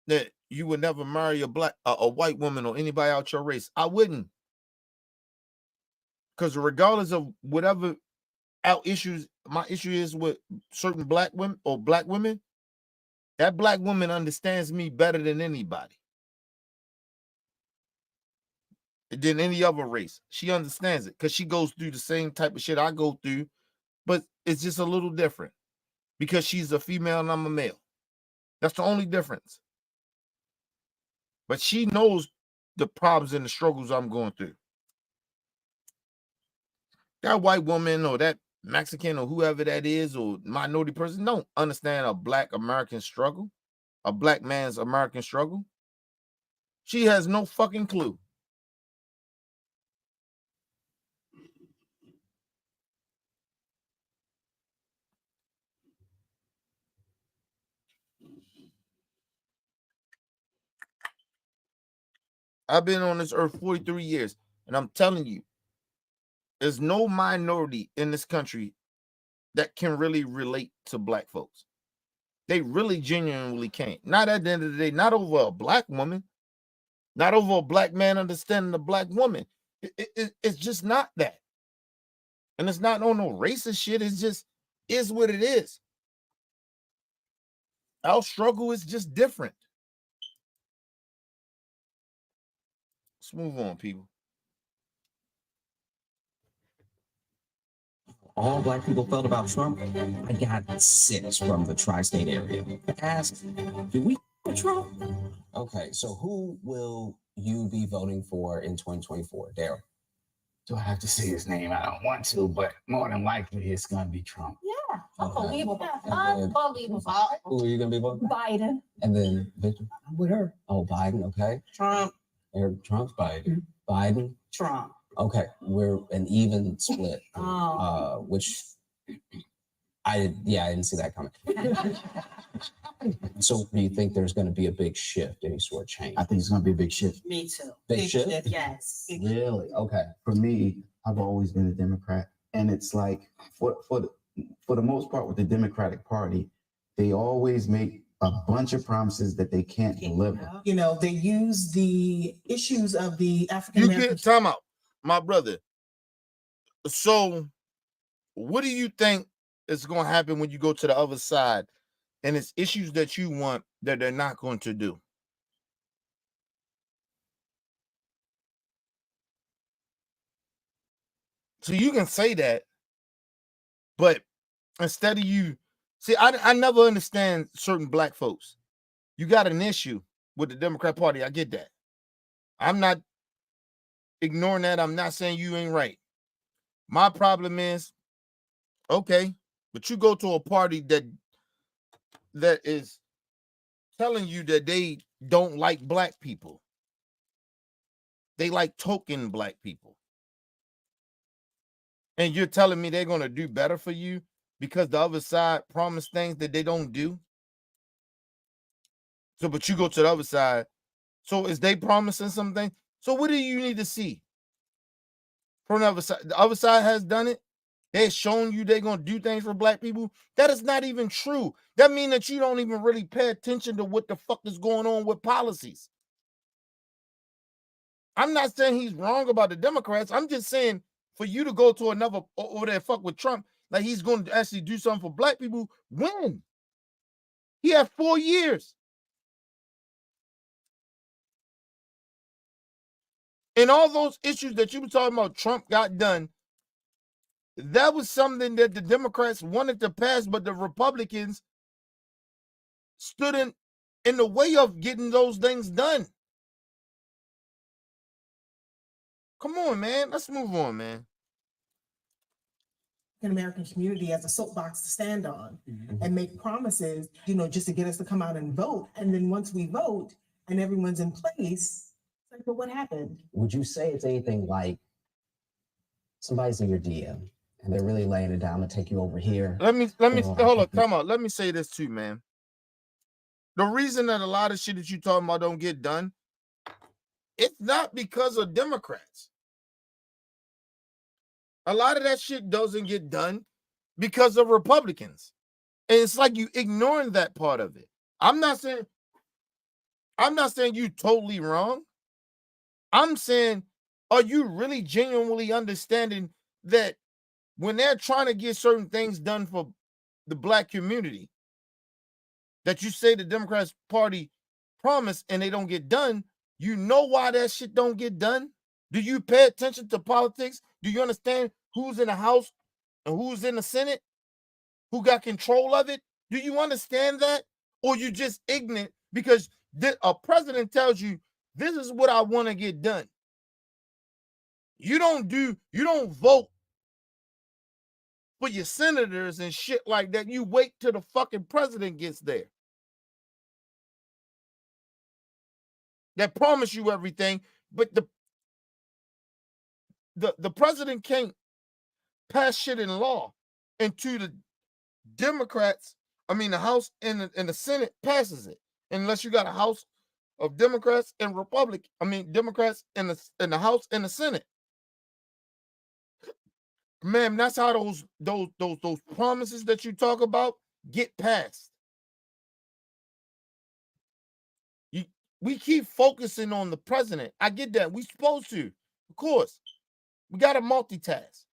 that you would never marry a white woman or anybody out your race? I wouldn't. Because regardless of whatever our issues, my issue is with certain black women or black women, that black woman understands me better than anybody. Than any other race. She understands it because she goes through the same type of shit I go through, but it's just a little different because she's a female and I'm a male. That's the only difference. But she knows the problems and the struggles I'm going through. That white woman or that Mexican or whoever that is or minority person don't understand a black American struggle, a black man's American struggle. She has no fucking clue. I've been on this earth 43 years, and I'm telling you, there's no minority in this country that can really relate to black folks. They really genuinely can't. Not at the end of the day, not over a black woman, not over a black man understanding a black woman. It's just not that. And it's not on no racist shit. It's just is what it is. Our struggle is just different. Let's move on, people. All black people felt about Trump. I got 6 from the tri-state area. Asked, do we for Trump? Okay, so who will you be voting for in 2024? Daryl? Do I have to say his name? I don't want to, but more than likely it's going to be Trump. Yeah, Unbelievable. Unbelievable. Who are you going to be voting for? Biden. And then Victor? I'm with her. Oh, Biden, okay. Trump. Trump's Biden. Biden? Trump. Okay, we're an even split, Oh. which I didn't see that coming. So do you think there's going to be a big shift, any sort of change? I think it's going to be a big shift. Me too. Big shift? Yes. Really? Okay. For me, I've always been a Democrat, and it's like for the most part with the Democratic Party, they always make a bunch of promises that they can't deliver. You know, they use the issues of the African You American. get time out, my brother. So, what do you think is going to happen when you go to the other side, and it's issues that you want that they're not going to do? So you can say that, but instead of you, see, I never understand certain black folks. You got an issue with the Democrat Party. I get that. I'm not ignoring that. I'm not saying you ain't right. My problem is, okay, but you go to a party that is telling you that they don't like black people. They like token black people. And you're telling me they're going to do better for you because the other side promised things that they don't do? So, but you go to the other side. So is they promising something? So what do you need to see from the other side? The other side has done it. They've shown you they're going to do things for black people. That is not even true. That means that you don't even really pay attention to what the fuck is going on with policies. I'm not saying he's wrong about the Democrats. I'm just saying for you to go to another over there fuck with Trump, like he's going to actually do something for black people. When? He had 4 years. And all those issues that you were talking about Trump got done, that was something that the Democrats wanted to pass, but the Republicans stood in the way of getting those things done. Come on, man. Let's move on, man. American community as a soapbox to stand on and make promises, you know, just to get us to come out and vote. And then once we vote and everyone's in place, it's like, but what happened? Would you say it's anything like somebody's in your DM and they're really laying it down to take you over here? Let me hold on, come on. Let me say this too, man. The reason that a lot of shit that you talking about don't get done, it's not because of Democrats. A lot of that shit doesn't get done because of Republicans. And it's like you ignoring that part of it. I'm not saying you totally wrong. I'm saying, are you really genuinely understanding that when they're trying to get certain things done for the black community, that you say the Democrats Party promised and they don't get done, you know why that shit don't get done? Do you pay attention to politics? Do you understand who's in the House and who's in the Senate? Who got control of it? Do you understand that? Or you just ignorant because a president tells you, this is what I want to get done. You don't vote for your senators and shit like that. You wait till the fucking president gets there. That promise you everything, but the president can't pass shit in law until the Democrats, the House and the Senate passes it. Unless you got a House of Democrats and Democrats in the House and the Senate. Man, that's how those promises that you talk about get passed. We keep focusing on the president. I get that. We supposed to. Of course. We got to multitask.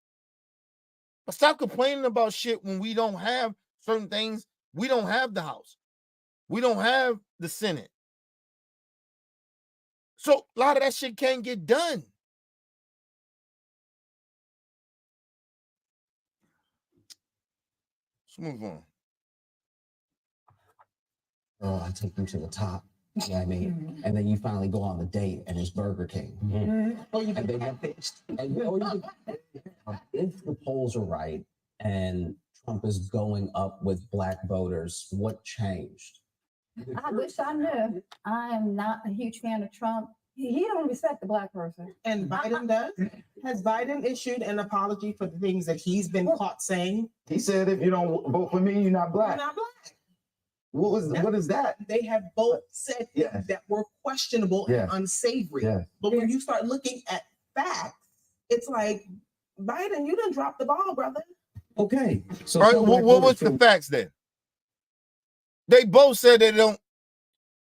But stop complaining about shit when we don't have certain things. We don't have the House. We don't have the Senate. So a lot of that shit can't get done. Let's move on. Oh, I take you to the top. You know what I mean? And then you finally go on the date and it's Burger King. Oh, you And then if the polls are right and Trump is going up with black voters, what changed? I wish I knew. I am not a huge fan of Trump. He don't respect the black person. And Biden does. Has Biden issued an apology for the things that he's been caught saying? He said, if you don't vote for me, you're not black. You're not black. What is that? They have both said things that were questionable and unsavory. Yeah. But when you start looking at facts, it's like, Biden, you done dropped the ball, brother. Okay. So all right, what was the facts then? They both said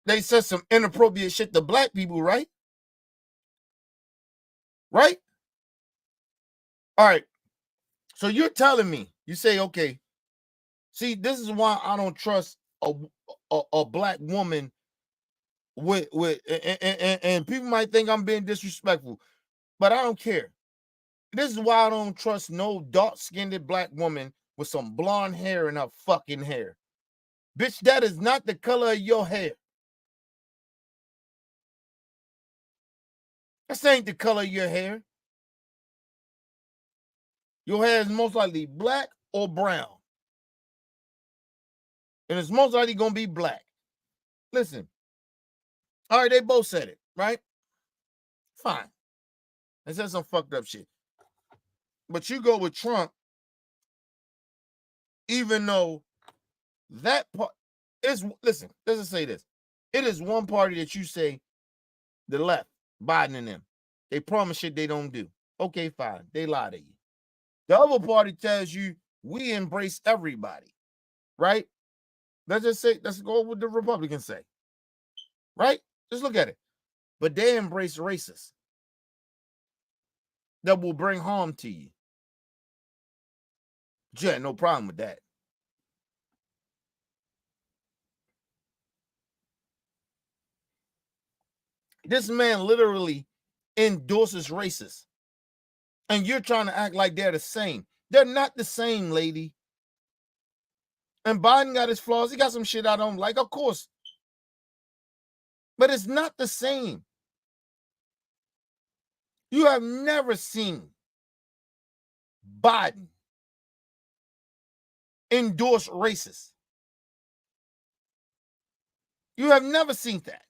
they said some inappropriate shit to black people, right? Right? All right. So you're telling me, you say, okay, see, this is why I don't trust a black woman and people might think I'm being disrespectful, but I don't care. This is why I don't trust no dark-skinned black woman with some blonde hair in her fucking hair. Bitch, that is not the color of your hair. That ain't the color of your hair. Your hair is most likely black or brown. And it's most likely going to be black. Listen. All right, they both said it, right? Fine. They said some fucked up shit. But you go with Trump, even though that part is, listen, let's just say this. It is one party that you say, the left, Biden and them, they promise shit they don't do. Okay, fine. They lie to you. The other party tells you we embrace everybody, right? Let's just say, let's go with what the Republicans say, right? Just look at it. But they embrace racists that will bring harm to you. But you had no problem with that. This man literally endorses racists. And you're trying to act like they're the same. They're not the same, lady. And Biden got his flaws. He got some shit I don't like, of course. But it's not the same. You have never seen Biden endorse racists. You have never seen that.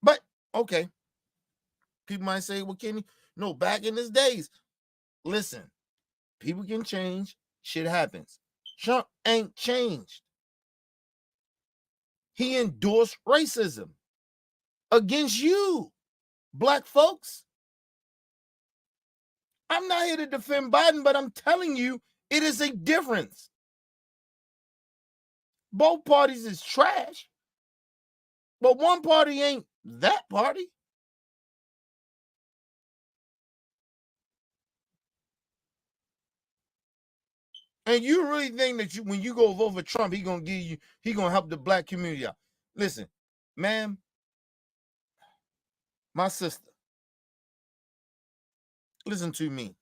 But, okay. People might say, well, Kenny, no, back in his days. Listen, people can change. Shit happens. Trump ain't changed. He endorsed racism against you, black folks. I'm not here to defend Biden, but I'm telling you, it is a difference. Both parties is trash, but one party ain't that party. And you really think that when you go vote for Trump, he gonna help the black community out. Listen, ma'am, my sister, listen to me.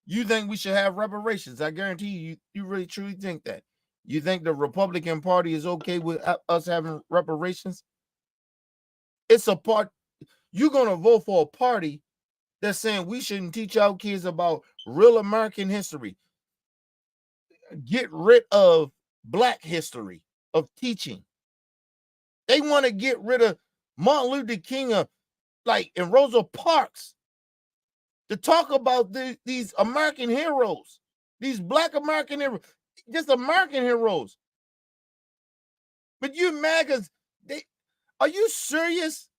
You think we should have reparations? I guarantee you really truly think that. You think the Republican Party is okay with us having reparations? It's a part. You're gonna vote for a party that's saying we shouldn't teach our kids about real American history. Get rid of black history of teaching. They want to get rid of Martin Luther King, and Rosa Parks, to talk about these American heroes, these black American heroes, just American heroes. But you mad because are you serious?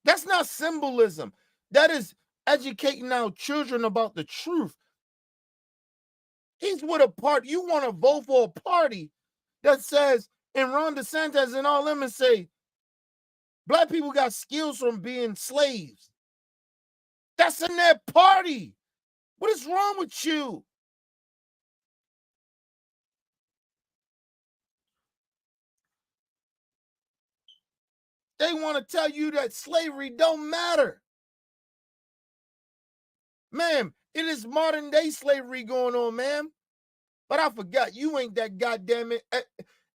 That's not symbolism. That is educating our children about the truth. He's with a party. You want to vote for a party that says, and Ron DeSantis and all them, and say, black people got skills from being slaves. That's in their party. What is wrong with you? They want to tell you that slavery don't matter. Ma'am, it is modern day slavery going on, ma'am. But I forgot, you ain't that goddamn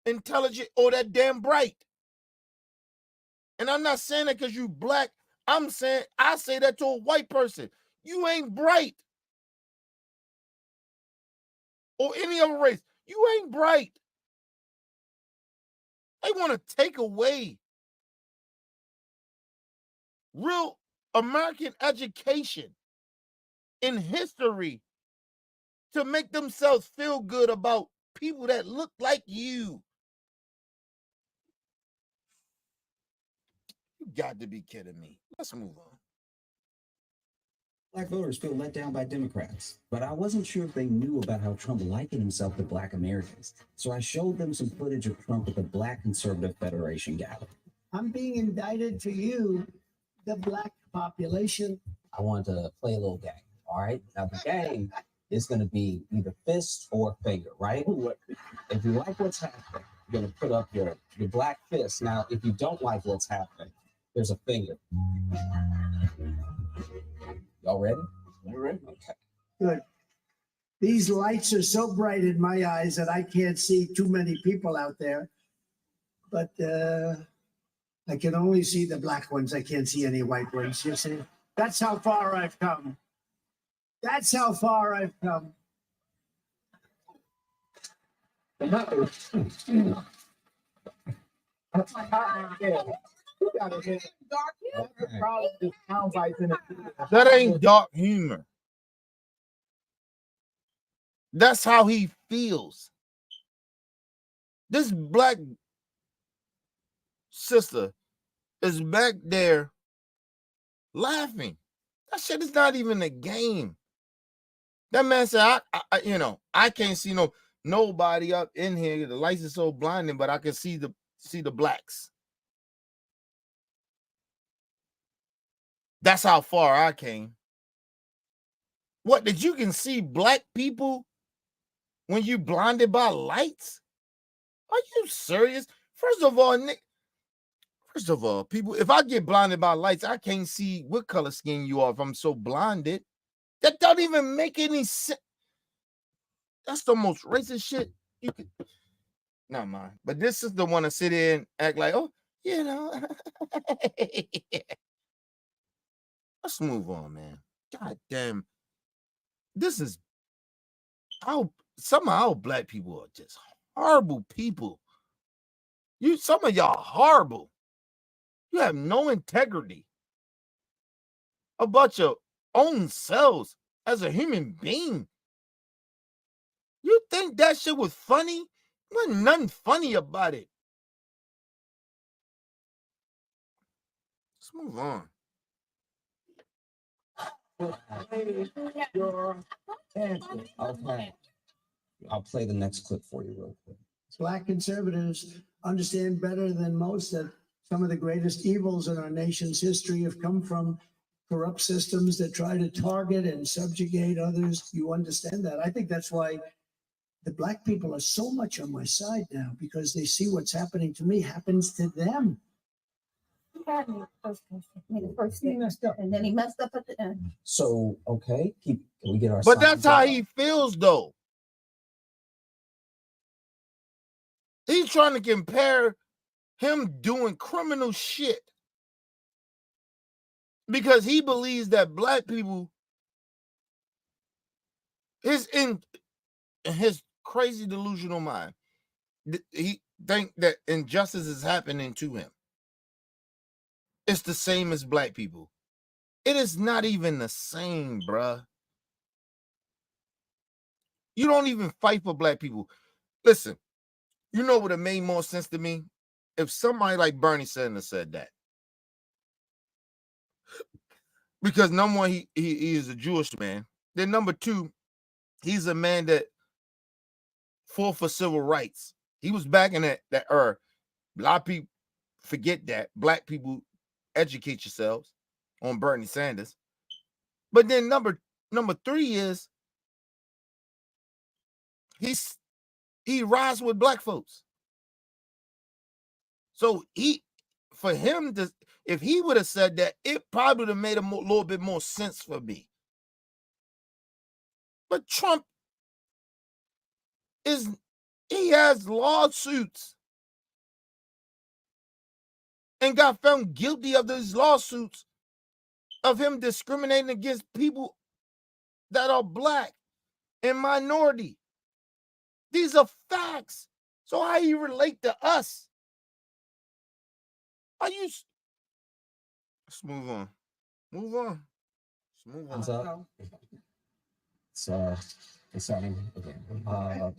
intelligent or that damn bright. And I'm not saying that because you black. I'm saying, I say that to a white person. You ain't bright. Or any other race. You ain't bright. They want to take away real American education in history to make themselves feel good about people that look like you. You got to be kidding me. Let's move on. Black voters feel let down by Democrats, but I wasn't sure if they knew about how Trump likened himself to Black Americans. So I showed them some footage of Trump at the Black Conservative Federation gathering. I'm being indicted to you, the Black population. I wanted to play a little game. All right. Now the game is going to be either fist or finger, right? If you like what's happening, you're going to put up your black fist. Now, if you don't like what's happening, there's a finger. Y'all ready? You ready? Okay. Good. These lights are so bright in my eyes that I can't see too many people out there. But I can only see the black ones. I can't see any white ones. You see? That's how far I've come. That's how far I've come. That ain't dark humor. That's how he feels. This black sister is back there laughing. That shit is not even a game. That man said, I can't see nobody up in here. The lights are so blinding, but I can see the blacks. That's how far I came. What, that you can see black people when you blinded by lights? Are you serious? First of all, people, if I get blinded by lights, I can't see what color skin you are if I'm so blinded. That don't even make any sense. That's the most racist shit you could. Not mine. But this is the one to sit in and act like, oh, Let's move on, man. God damn. This is how some of our black people are just horrible people. Some of y'all horrible. You have no integrity. A bunch of own selves as a human being. You think that shit was funny? Wasn't nothing funny about it. Let's move on. Okay. I'll play the next clip for you real quick. Black conservatives understand better than most that some of the greatest evils in our nation's history have come from corrupt systems that try to target and subjugate others. You understand that. I think that's why the black people are so much on my side now, because they see what's happening to me happens to them. He messed up. And then he messed up at the end. So, okay, can we get our But that's signs how up? he feels, though. He's trying to compare him doing criminal shit because he believes that black people is in his crazy delusional mind. He think that injustice is happening to him. It's the same as black people. It is not even the same, bruh. You don't even fight for black people. Listen, you know what would have made more sense to me? If somebody like Bernie Sanders said that. Because number one, he is a Jewish man. Then number two, he's a man that fought for civil rights. He was back in that era. A lot of people forget that. Black people, educate yourselves on Bernie Sanders. But then number three is he rides with black folks. So for him to, if he would have said that, it probably would have made a little bit more sense for me. But Trump he has lawsuits and got found guilty of these lawsuits of him discriminating against people that are black and minority. These are facts. So how you relate to us? Let's move on. Move on. Let's move Thumbs on. up. It's starting again.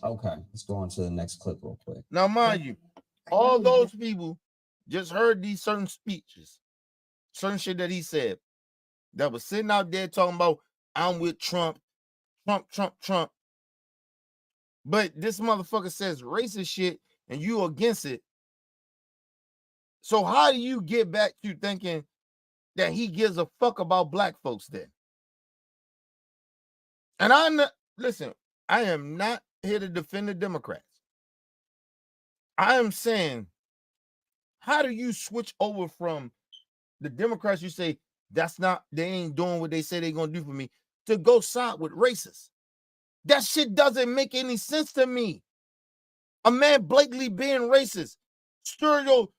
Okay, let's go on to the next clip real quick. Now, mind you, all those people just heard these certain speeches, certain shit that he said. that was sitting out there talking about I'm with Trump, Trump. But this motherfucker says racist shit and you against it. So how do you get back to thinking that he gives a fuck about black folks then? And listen, I am not here to defend the Democrats. I am saying, how do you switch over from the Democrats, you say they ain't doing what they say they're gonna do for me, to go side with racists? That shit doesn't make any sense to me. A man blatantly being racist, stereotyping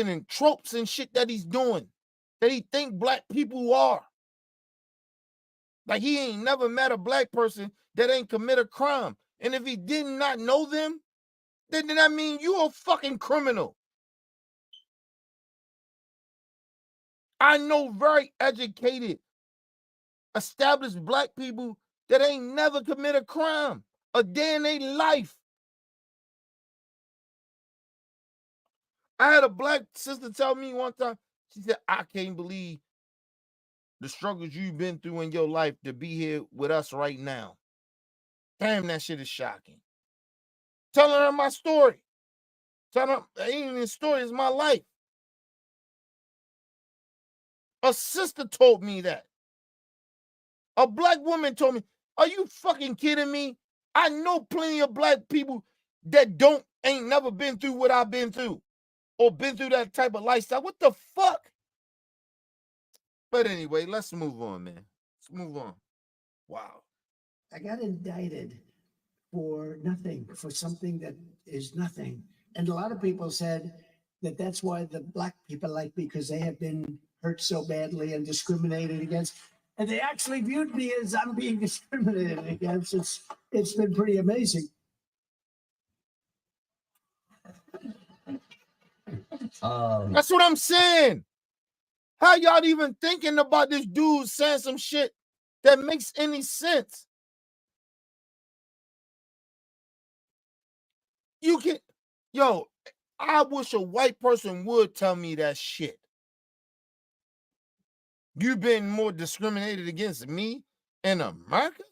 and tropes and shit that he's doing, that he think black people are. Like he ain't never met a black person that ain't commit a crime. And if he did not know them, then that mean you a fucking criminal. I know very educated, established black people that ain't never commit a crime a day in their life. I had a black sister tell me one time, she said, I can't believe the struggles you've been through in your life to be here with us right now. Damn, that shit is shocking. Telling her my story. Telling her, it ain't even a story, it's my life. A sister told me that. A black woman told me, are you fucking kidding me? I know plenty of black people that ain't never been through what I've been through or been through that type of lifestyle. What the fuck? But anyway, let's move on, man. Let's move on. Wow. I got indicted for nothing, for something that is nothing. And a lot of people said that that's why the black people like me, because they have been hurt so badly and discriminated against. And they actually viewed me as I'm being discriminated against. It's been pretty amazing. That's what I'm saying. How y'all even thinking about this dude saying some shit that makes any sense? I wish a white person would tell me that shit. You've been more discriminated against me in America?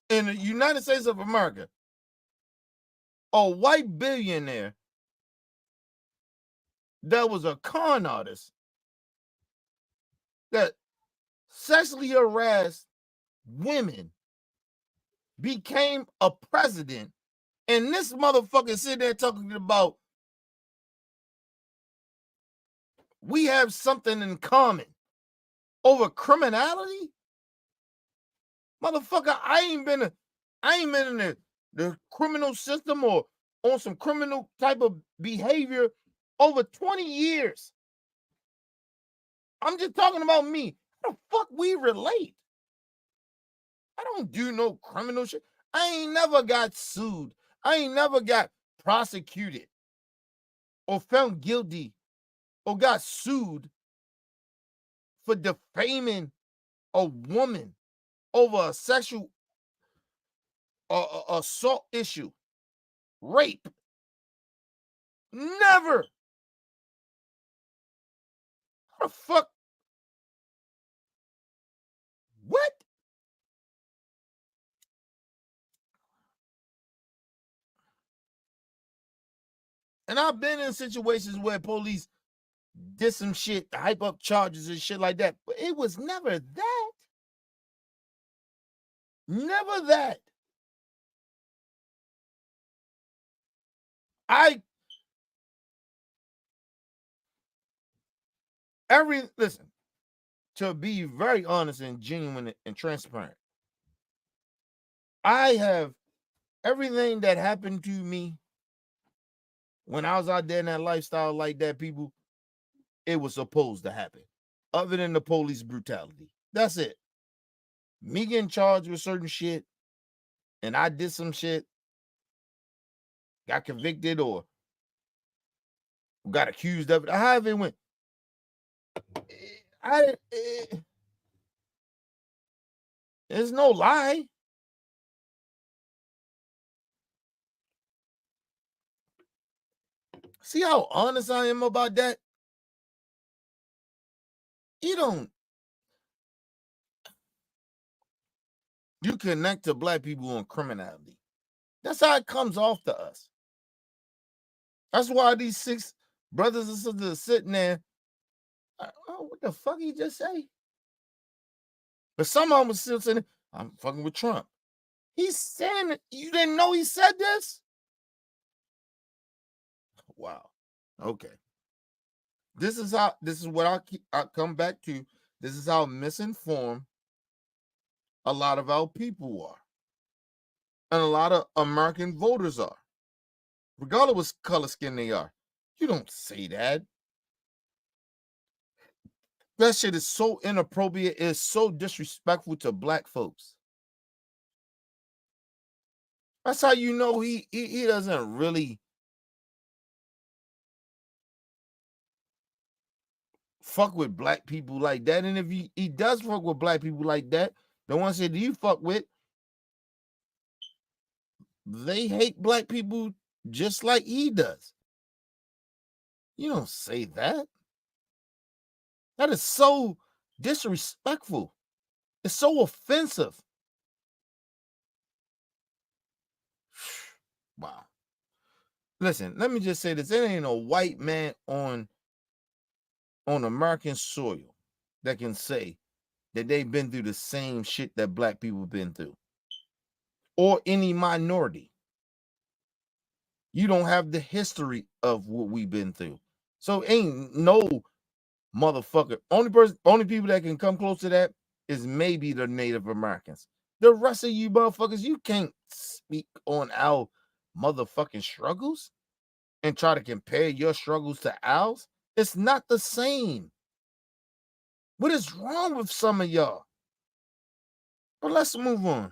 In the United States of America, a white billionaire that was a con artist that sexually harassed women became a president, and this motherfucker sitting there talking about we have something in common over criminality? Motherfucker, I ain't been in the criminal system or on some criminal type of behavior over 20 years. I'm just talking about me. How the fuck we relate? I don't do no criminal shit. I ain't never got sued. I ain't never got prosecuted or found guilty or got sued for defaming a woman over a sexual assault issue, rape. Never. How the fuck? What? And I've been in situations where police did some shit, hype up charges and shit like that, but it was never that. Never that. Listen, to be very honest and genuine and transparent, I have everything that happened to me when I was out there in that lifestyle like that, people, it was supposed to happen. Other than the police brutality. That's it. Me getting charged with certain shit, and I did some shit, got convicted or got accused of it. However it went. There's no lie. See how honest I am about that? You connect to black people on criminality. That's how it comes off to us. That's why these 6 brothers and sisters are sitting there. Oh, what the fuck he just say? But some of them are still saying, I'm fucking with Trump. He's saying it. You didn't know he said this? Wow. Okay. This is what I come back to. This is how misinformed a lot of our people are. And a lot of American voters are. Regardless of what color skin they are. You don't say that. That shit is so inappropriate. It's so disrespectful to black folks. That's how you know he doesn't really fuck with black people like that. And if he does fuck with black people like that, the ones that you fuck with, they hate black people just like he does. You don't say that. That is so disrespectful. It's so offensive. Wow. Listen, let me just say this. There ain't a white man on American soil that can say that they've been through the same shit that black people have been through. Or any minority. You don't have the history of what we've been through. So ain't no motherfucker. Only people that can come close to that is maybe the Native Americans. The rest of you motherfuckers, you can't speak on our motherfucking struggles and try to compare your struggles to ours. It's not the same. What is wrong with some of y'all? But let's move on.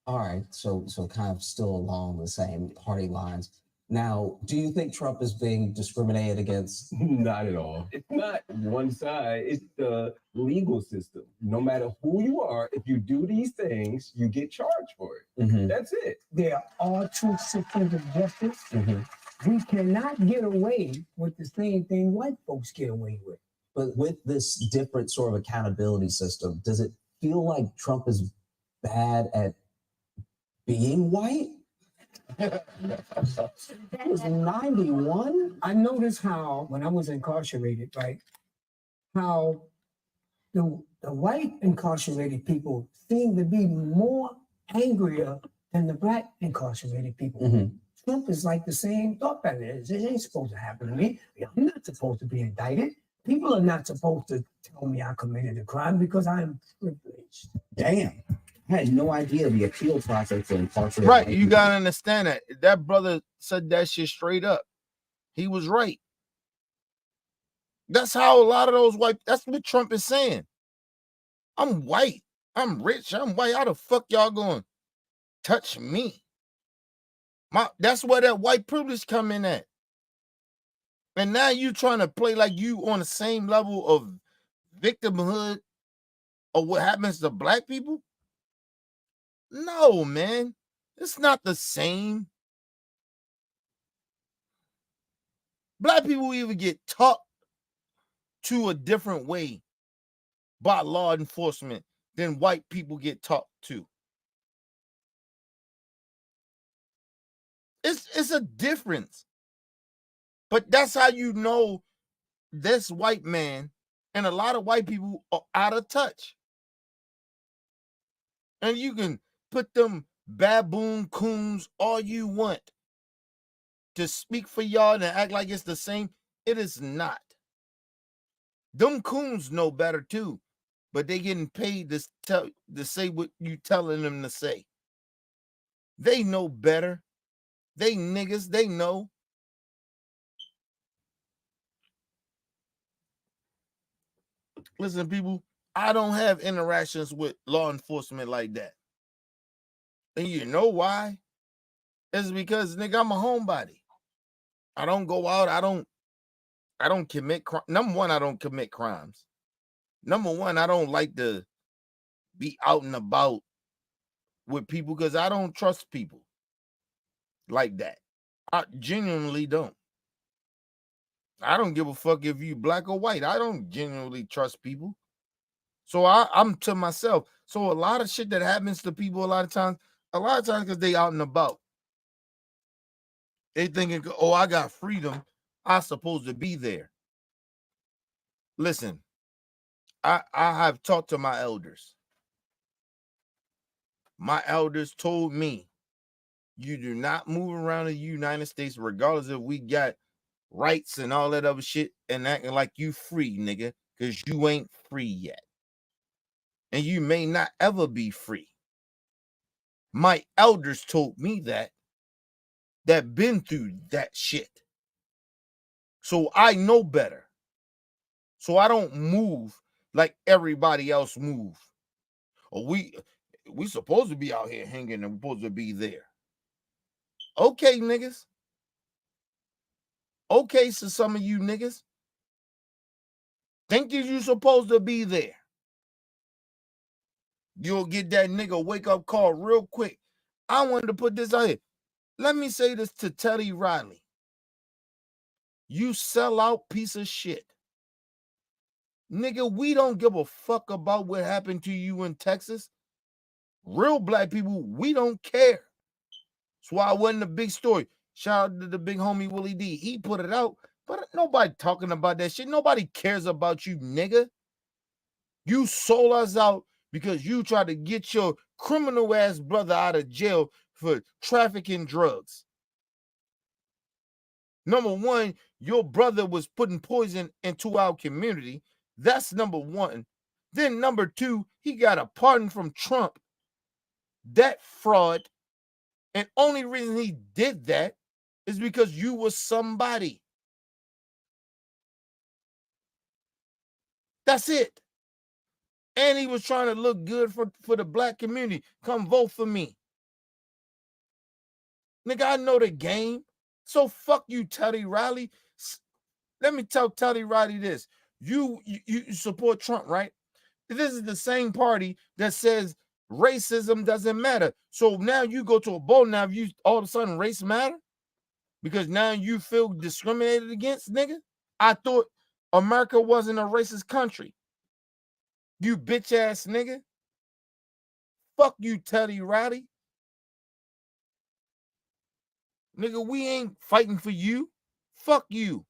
All right, so kind of still along the same party lines. Now, do you think Trump is being discriminated against? Not at all. It's not one side, it's the legal system. No matter who you are, if you do these things, you get charged for it. Mhm. That's it. There are two systems of justice. We cannot get away with the same thing white folks get away with. But with this different sort of accountability system, does it feel like Trump is bad at being white? That was 91. I noticed how, when I was incarcerated, right, how the white incarcerated people seem to be more angrier than the black incarcerated people. Trump is like the same thought pattern. It ain't supposed to happen to me. I'm not supposed to be indicted. People are not supposed to tell me I committed a crime because I am privileged. Damn. I had no idea the appeal process for incarcerated. Right, you gotta understand that. That brother said that shit straight up. He was right. That's how a lot of those white, that's what Trump is saying. I'm white. I'm rich. I'm white. How the fuck y'all going to touch me? That's where that white privilege come in at. And now you trying to play like you on the same level of victimhood of what happens to black people? No, man. It's not the same. Black people even get taught to a different way by law enforcement than white people get taught to. It's a difference. But that's how you know this white man and a lot of white people are out of touch. And you can put them baboon coons all you want to speak for y'all and act like it's the same. It is not. Them coons know better too, but they getting paid to say what you telling them to say. They know better. They niggas, they know. Listen, people, I don't have interactions with law enforcement like that. And you know why? It's because, nigga, I'm a homebody. I don't go out. I don't commit crime. Number one, I don't commit crimes. Number one, I don't like to be out and about with people because I don't trust people. like that. I genuinely don't. I don't give a fuck if you black or white. I don't genuinely trust people. So I'm to myself. So a lot of shit that happens to people a lot of times because they out and about. They thinking, oh, I got freedom. I'm supposed to be there. Listen, I have talked to my elders. My elders told me, you do not move around the United States, regardless if we got rights and all that other shit, and acting like you free, nigga, because you ain't free yet. And you may not ever be free. My elders told me that been through that shit. So I know better. So I don't move like everybody else move. Or we supposed to be out here hanging and supposed to be there. Okay, niggas. Okay, so some of you niggas think that you supposed to be there. You'll get that nigga wake-up call real quick. I wanted to put this out here. Let me say this to Teddy Riley. You sell out piece of shit. Nigga, we don't give a fuck about what happened to you in Texas. Real black people, we don't care. That's why it wasn't a big story. Shout out to the big homie Willie D. He put it out, but nobody talking about that shit. Nobody cares about you, nigga. You sold us out because you tried to get your criminal ass brother out of jail for trafficking drugs. Number one, your brother was putting poison into our community. That's number one. Then number two, he got a pardon from Trump. That fraud. And only reason he did that is because you were somebody. That's it. And he was trying to look good for the black community. Come vote for me. Nigga, I know the game. So fuck you, Teddy Riley. Let me tell Teddy Riley this. You support Trump, right? This is the same party that says racism doesn't matter. So now you go to a bowl, now you all of a sudden race matter? Because now you feel discriminated against, nigga? I thought America wasn't a racist country. You bitch ass nigga. Fuck you, Teddy Riley. Nigga, we ain't fighting for you. Fuck you.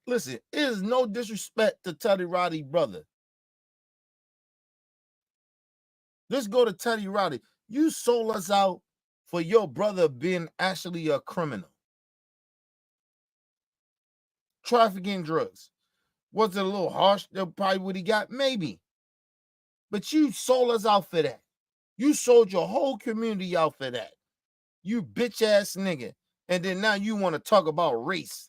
Listen, it is no disrespect to Teddy Riley, brother. Let's go to Teddy Riley. You sold us out for your brother being actually a criminal. Trafficking drugs. Was it a little harsh? Probably what he got? Maybe. But you sold us out for that. You sold your whole community out for that. You bitch ass nigga. And then now you want to talk about race.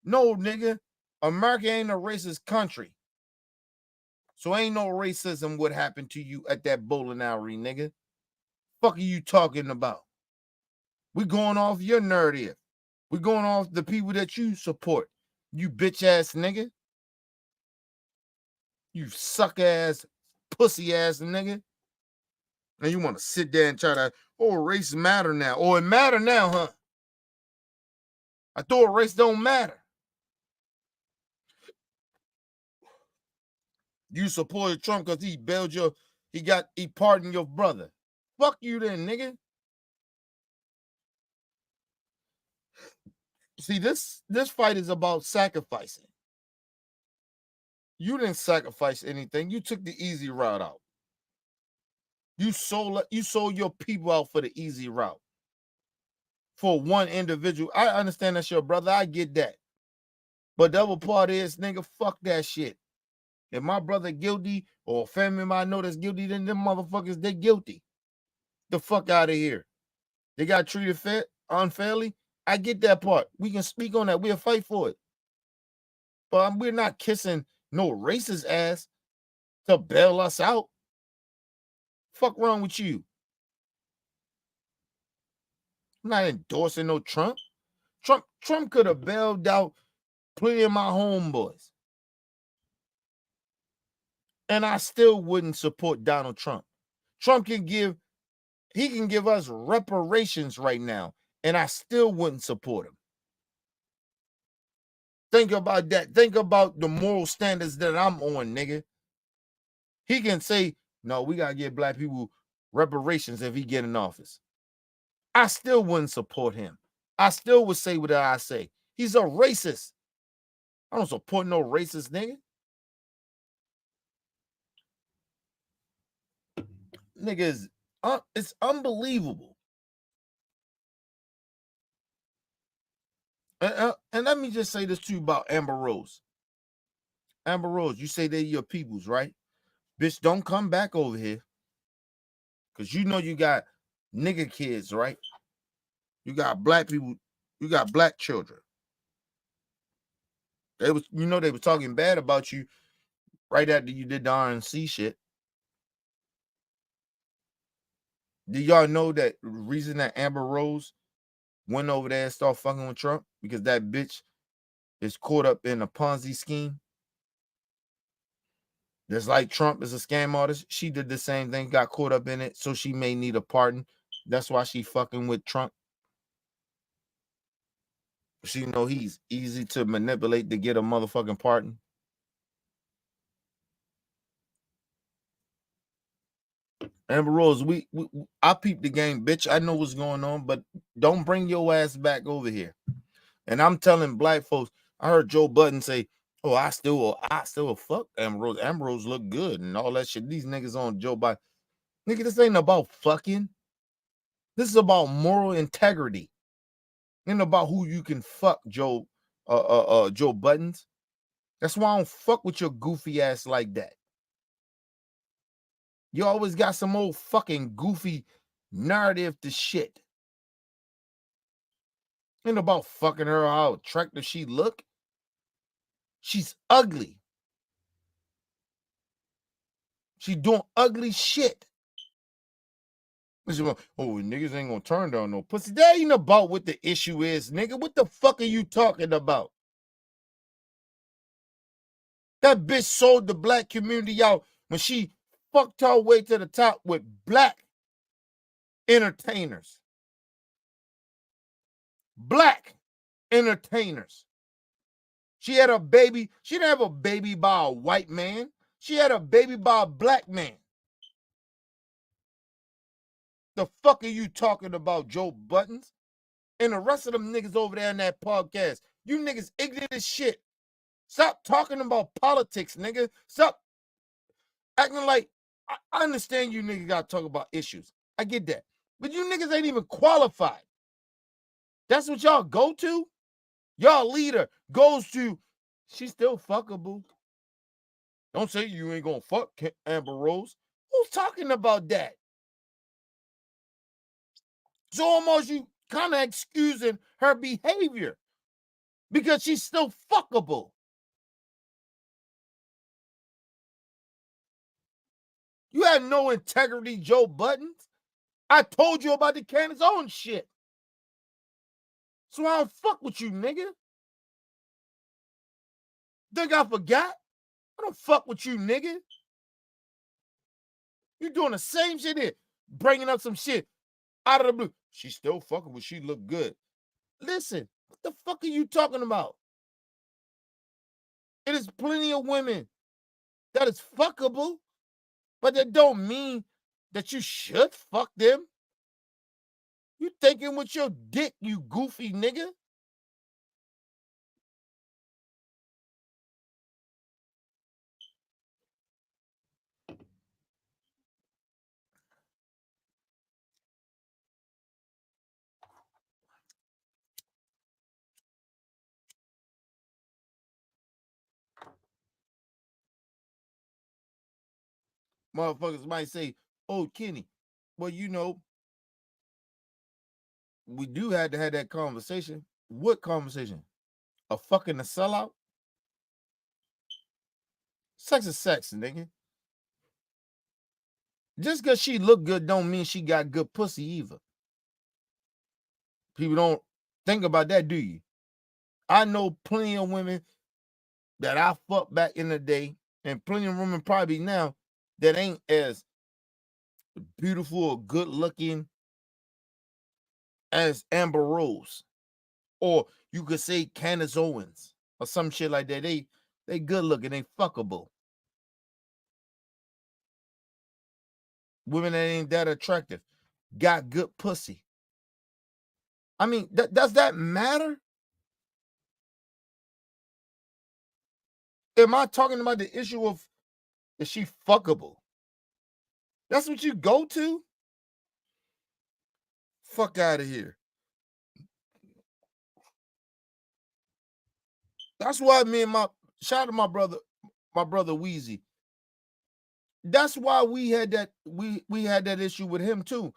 No, nigga. America ain't a racist country. So ain't no racism what happened to you at that bowling alley, nigga. Fuck are you talking about? We going off your narrative. We going off the people that you support. You bitch ass nigga. You suck ass, pussy ass nigga. And you want to sit there and try to, oh, race matter now. Oh, it matter now, huh? I thought race don't matter. You supported Trump because he bailed he pardoned your brother. Fuck you then, nigga. See, this fight is about sacrificing. You didn't sacrifice anything. You took the easy route out. You sold your people out for the easy route. For one individual. I understand that's your brother. I get that. But the other part is, nigga, fuck that shit. If my brother guilty or a family member I know that's guilty, then them motherfuckers, they guilty. The fuck out of here. They got treated unfairly. I get that part. We can speak on that. We'll fight for it. But we're not kissing no racist ass to bail us out. Fuck wrong with you? I'm not endorsing no Trump. Trump could have bailed out plenty of my homeboys. And I still wouldn't support Donald Trump. Trump can give us reparations right now, and I still wouldn't support him. Think about that. Think about the moral standards that I'm on, nigga. He can say, no, we got to give black people reparations if he get in office. I still wouldn't support him. I still would say what I say. He's a racist. I don't support no racist nigga. Niggas, it's unbelievable. And let me just say this to you about Amber Rose. Amber Rose, you say they're your peoples, right? Bitch, don't come back over here. Because you know you got nigga kids, right? You got black people, you got black children. They was talking bad about you right after you did the RNC shit. Do y'all know that the reason that Amber Rose went over there and started fucking with Trump? Because that bitch is caught up in a Ponzi scheme. Just like Trump is a scam artist, she did the same thing, got caught up in it, so she may need a pardon. That's why she fucking with Trump. She know he's easy to manipulate to get a motherfucking pardon. Amber Rose, I peep the game, bitch. I know what's going on, but don't bring your ass back over here. And I'm telling black folks, I heard Joe Budden say, oh, I still will fuck Amber Rose. Amber Rose look good and all that shit. These niggas on Joe Biden. Nigga, this ain't about fucking. This is about moral integrity. It ain't about who you can fuck, Joe Buttons. That's why I don't fuck with your goofy ass like that. You always got some old fucking goofy narrative to shit. Ain't about fucking her, how attractive she look. She's ugly. She doing ugly shit. Oh, niggas ain't gonna turn down no pussy. That ain't about what the issue is, nigga. What the fuck are you talking about? That bitch sold the black community out when she fucked her way to the top with black entertainers. Black entertainers. She had a baby. She didn't have a baby by a white man. She had a baby by a black man. The fuck are you talking about, Joe Buttons? And the rest of them niggas over there in that podcast. You niggas ignorant as shit. Stop talking about politics, nigga. Stop acting like, I understand you niggas gotta talk about issues. I get that. But you niggas ain't even qualified. That's what y'all go to? Y'all leader goes to, she's still fuckable. Don't say you ain't gonna fuck Amber Rose. Who's talking about that? So almost you kind of excusing her behavior because she's still fuckable. You have no integrity, Joe Buttons. I told you about the Candace Owens shit. So I don't fuck with you, nigga. Think I forgot? I don't fuck with you, nigga. You doing the same shit here. Bringing up some shit out of the blue. She's still fucking with, she look good. Listen, what the fuck are you talking about? It is plenty of women that is fuckable, but that don't mean that you should fuck them. You thinking with your dick, you goofy nigga. Motherfuckers might say, oh, Kenny, well, you know, we do have to have that conversation. What conversation? A fucking a sellout? Sex is sex, nigga. Just because she look good don't mean she got good pussy either. People don't think about that, do you? I know plenty of women that I fucked back in the day and plenty of women probably now that ain't as beautiful or good looking as Amber Rose, or you could say Candace Owens or some shit like that. They good looking, they fuckable. Women that ain't that attractive got good pussy. I mean, does that matter? Am I talking about the issue of is she fuckable? That's what you go to? Fuck out of here. That's why me and shout out to my brother Weezy. That's why we had that had that issue with him too.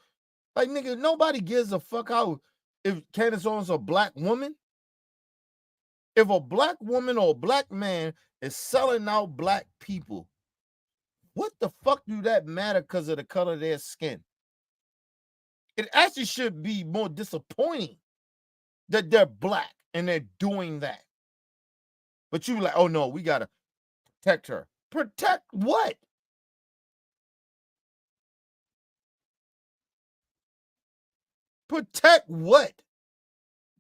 Like, nigga, nobody gives a fuck how if Candace Owens a black woman. If a black woman or a black man is selling out black people, what the fuck do that matter because of the color of their skin? It actually should be more disappointing that they're black and they're doing that. But you like, oh no, we gotta protect her. Protect what? Protect what?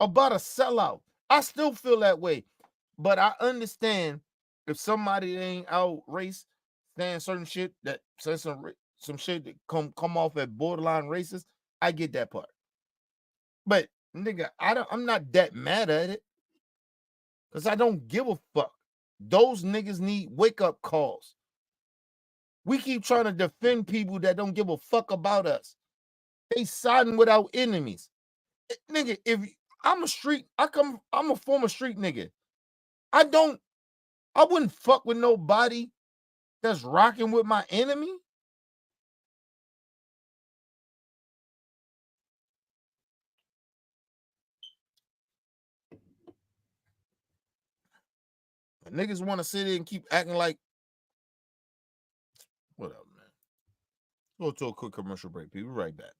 About a sellout. I still feel that way. But I understand if somebody ain't out race, saying certain shit that says some shit that come off at borderline racist, I get that part. But nigga, I'm not that mad at it. Because I don't give a fuck. Those niggas need wake-up calls. We keep trying to defend people that don't give a fuck about us. They siding with our enemies. Nigga, if I'm a former street nigga. I wouldn't fuck with nobody that's rocking with my enemy. Niggas want to sit there and keep acting like whatever, man. Go to a quick commercial break. People, right back.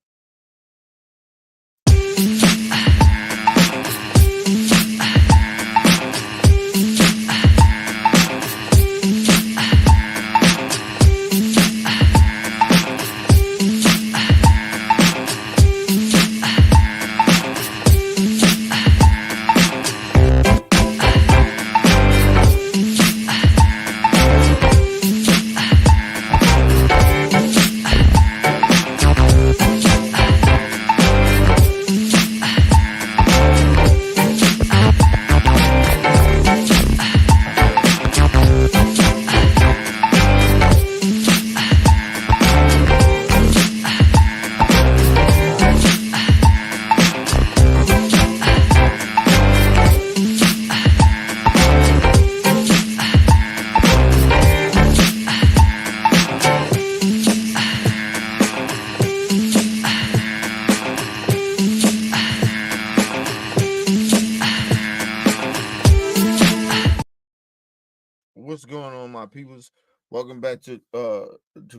What's going on, my peoples? Welcome back to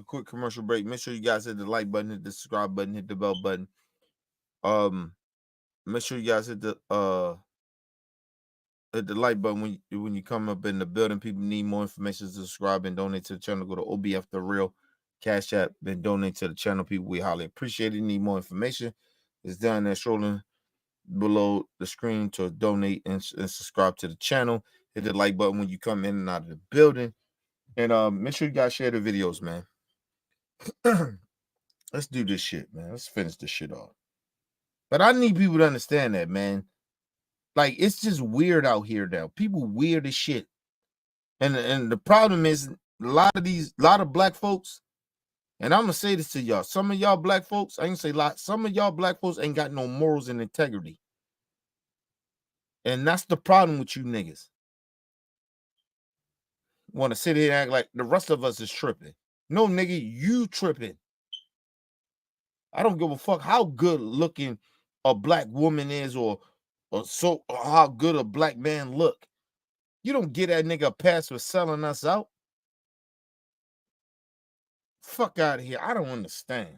quick commercial break. Make sure you guys hit the like button, hit the subscribe button, hit the bell button. Make sure you guys hit the like button when you come up in the building. People need more information to subscribe and donate to the channel. Go to OBF The Real Cash App and donate to the channel. People, we highly appreciate it. Need more information? It's down there scrolling below the screen to donate and subscribe to the channel. Hit the like button when you come in and out of the building. And make sure you guys share the videos, man. Let's do this shit, man. Let's finish this shit off. But I need people to understand that, man. Like, it's just weird out here now. People weird as shit. And the problem is a lot of black folks, and I'm gonna say this to y'all. Some of y'all black folks, I ain't say a lot, some of y'all black folks ain't got no morals and integrity. And that's the problem with you niggas. Want to sit here and act like the rest of us is tripping. No, nigga, you tripping. I don't give a fuck how good looking a black woman is or how good a black man look. You don't get that nigga a pass for selling us out. Fuck out of here. I don't understand.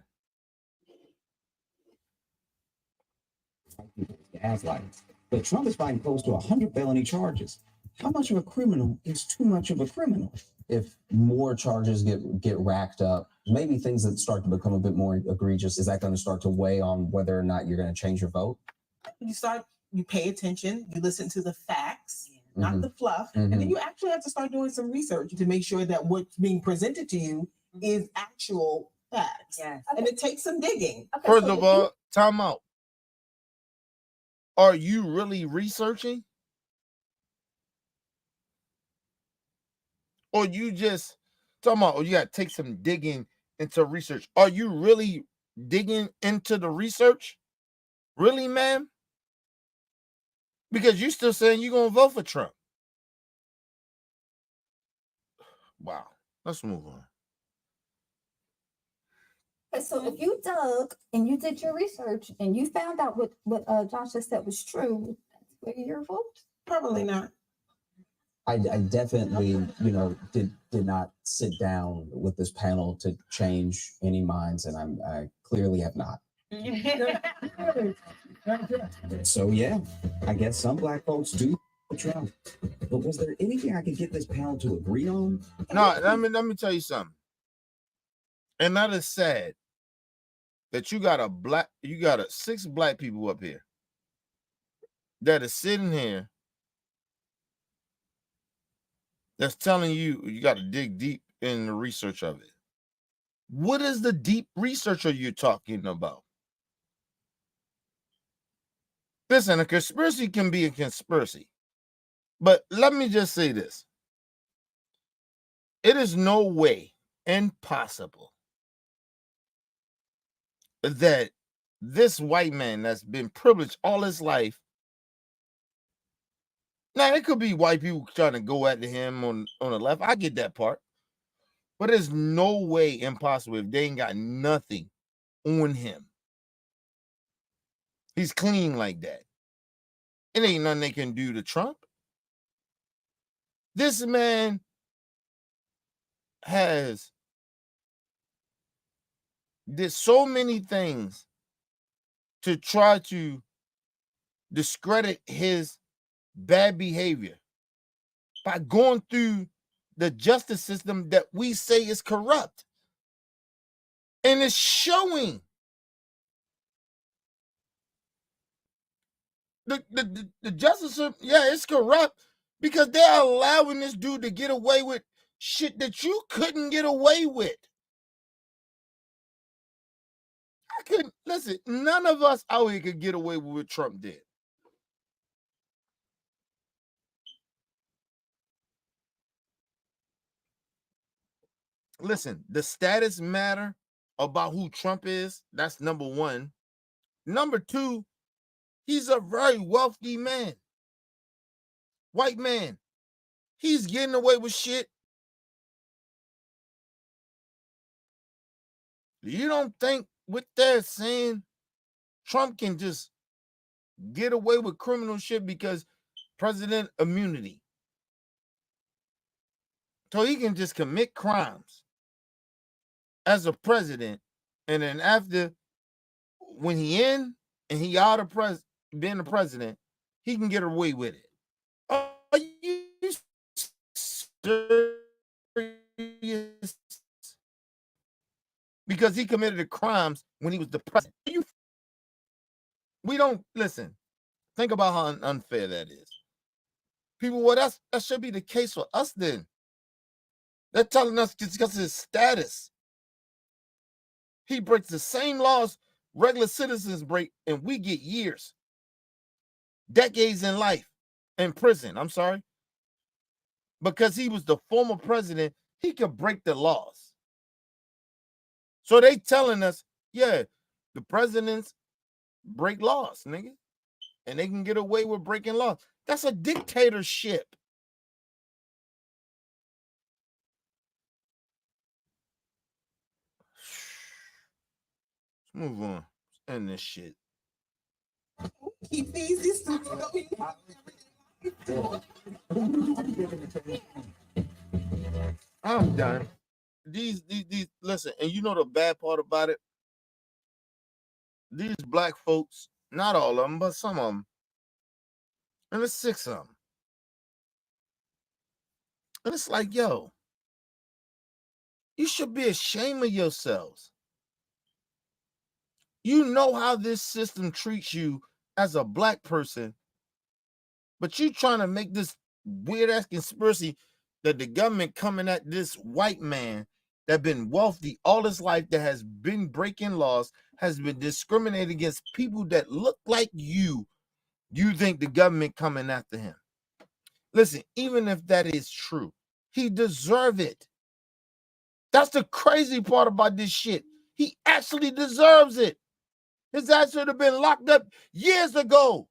Gaslighting. But Trump is fighting close to 100 felony charges. How much of a criminal is too much of a criminal? if more charges get racked up, maybe things that start to become a bit more egregious, is that going to start to weigh on whether or not you're going to change your vote? You pay attention, you listen to the facts, not Mhm. the fluff, and then you actually have to start doing some research to make sure that what's being presented to you is actual facts. Yes. And it takes some digging. First of all, time out. Are you really researching? Or you just talking about, oh, you got to take some digging into research. Are you really digging into the research? Really, ma'am? Because you still saying you're going to vote for Trump. Wow. Let's move on. Okay, so if you dug and you did your research and you found out what Josh just said was true, that's where your vote. Probably not. I definitely, did not sit down with this panel to change any minds, and I clearly have not. So yeah, I guess some black folks do Trump. But was there anything I could get this panel to agree on? No, let me tell you something. And that is sad that you got 6 black people up here that is sitting here that's telling you got to dig deep in the research of it. What is the deep research are you talking about? Listen, a conspiracy can be a conspiracy. But let me just say this. It is no way impossible that this white man that's been privileged all his life. Now, it could be white people trying to go at him on the left. I get that part. But there's no way impossible if they ain't got nothing on him. He's clean like that. It ain't nothing they can do to Trump. This man did so many things to try to discredit his bad behavior by going through the justice system that we say is corrupt. And it's showing. The justice system, yeah, it's corrupt because they're allowing this dude to get away with shit that you couldn't get away with. Listen, none of us out here could get away with what Trump did. Listen, the status matter about who Trump is. That's number one. Number two, he's a very wealthy man. White man. He's getting away with shit. You don't think what they're saying, Trump can just get away with criminal shit because president immunity? So he can just commit crimes as a president, and then after, when he in and he out of being the president, he can get away with it. Are you serious? Because he committed the crimes when he was the president. We don't listen. Think about how unfair that is. People, well, that should be the case for us then. They're telling us because of his status. He breaks the same laws regular citizens break, and we get years, decades in prison. I'm sorry. Because he was the former president, he could break the laws. So they telling us, yeah, the presidents break laws, nigga. And they can get away with breaking laws. That's a dictatorship. Let's move on. Let's end this shit. Keep these. I'm done. These listen, and you know the bad part about it? These black folks, not all of them, but some of them, and there's 6 of them. And it's like, yo, You should be ashamed of yourselves. You know how this system treats you as a black person, but you trying to make this weird ass conspiracy that the government coming at this white man that been wealthy all his life, that has been breaking laws, has been discriminating against people that look like you. You think the government coming after him? Listen, even if that is true, he deserve it. That's the crazy part about this shit. He actually deserves it. His ass should have been locked up years ago.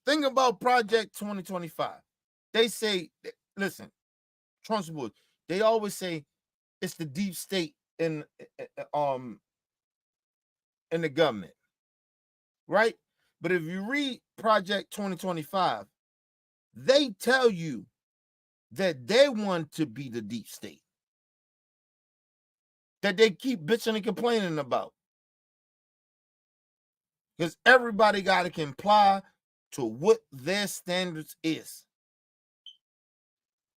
Think about Project 2025. They say, listen, Trump supporters, they always say it's the deep state in the government, right? But if you read Project 2025, they tell you that they want to be the deep state that they keep bitching and complaining about, because everybody got to comply to what their standards is.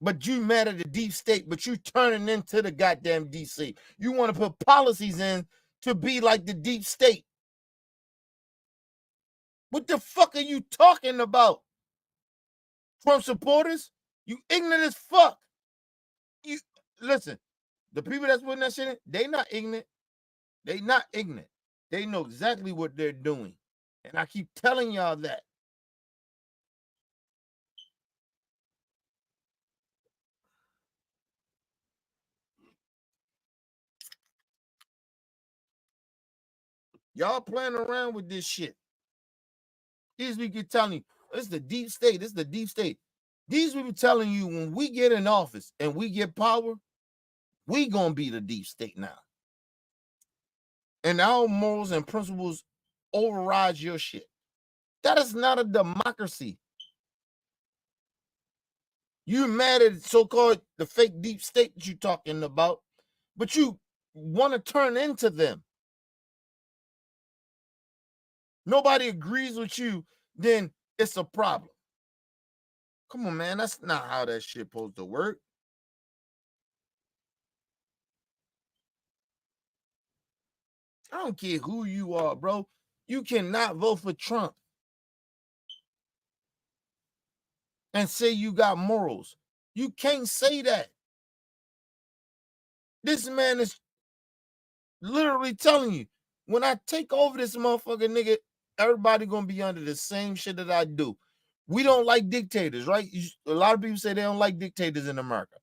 But you mad at the deep state, but you turning into the goddamn DC. You want to put policies in to be like the deep state. What the fuck are you talking about? Trump supporters, you ignorant as fuck. You listen, the people that's putting that shit in, they not ignorant. They not ignorant. They know exactly what they're doing. And I keep telling y'all that. Y'all playing around with this shit. These people telling you, it's the deep state, it's the deep state. These people telling you, when we get in office and we get power, we gonna be the deep state now. And our morals and principles override your shit. That is not a democracy. You mad at so-called the fake deep state that you're talking about, but you want to turn into them. Nobody agrees with you, then it's a problem. Come on, man. That's not how that shit supposed to work. I don't care who you are, bro. You cannot vote for Trump and say you got morals. You can't say that. This man is literally telling you, when I take over this motherfucker, nigga, everybody gonna be under the same shit that I do. We don't like dictators, right? A lot of people say they don't like dictators in America.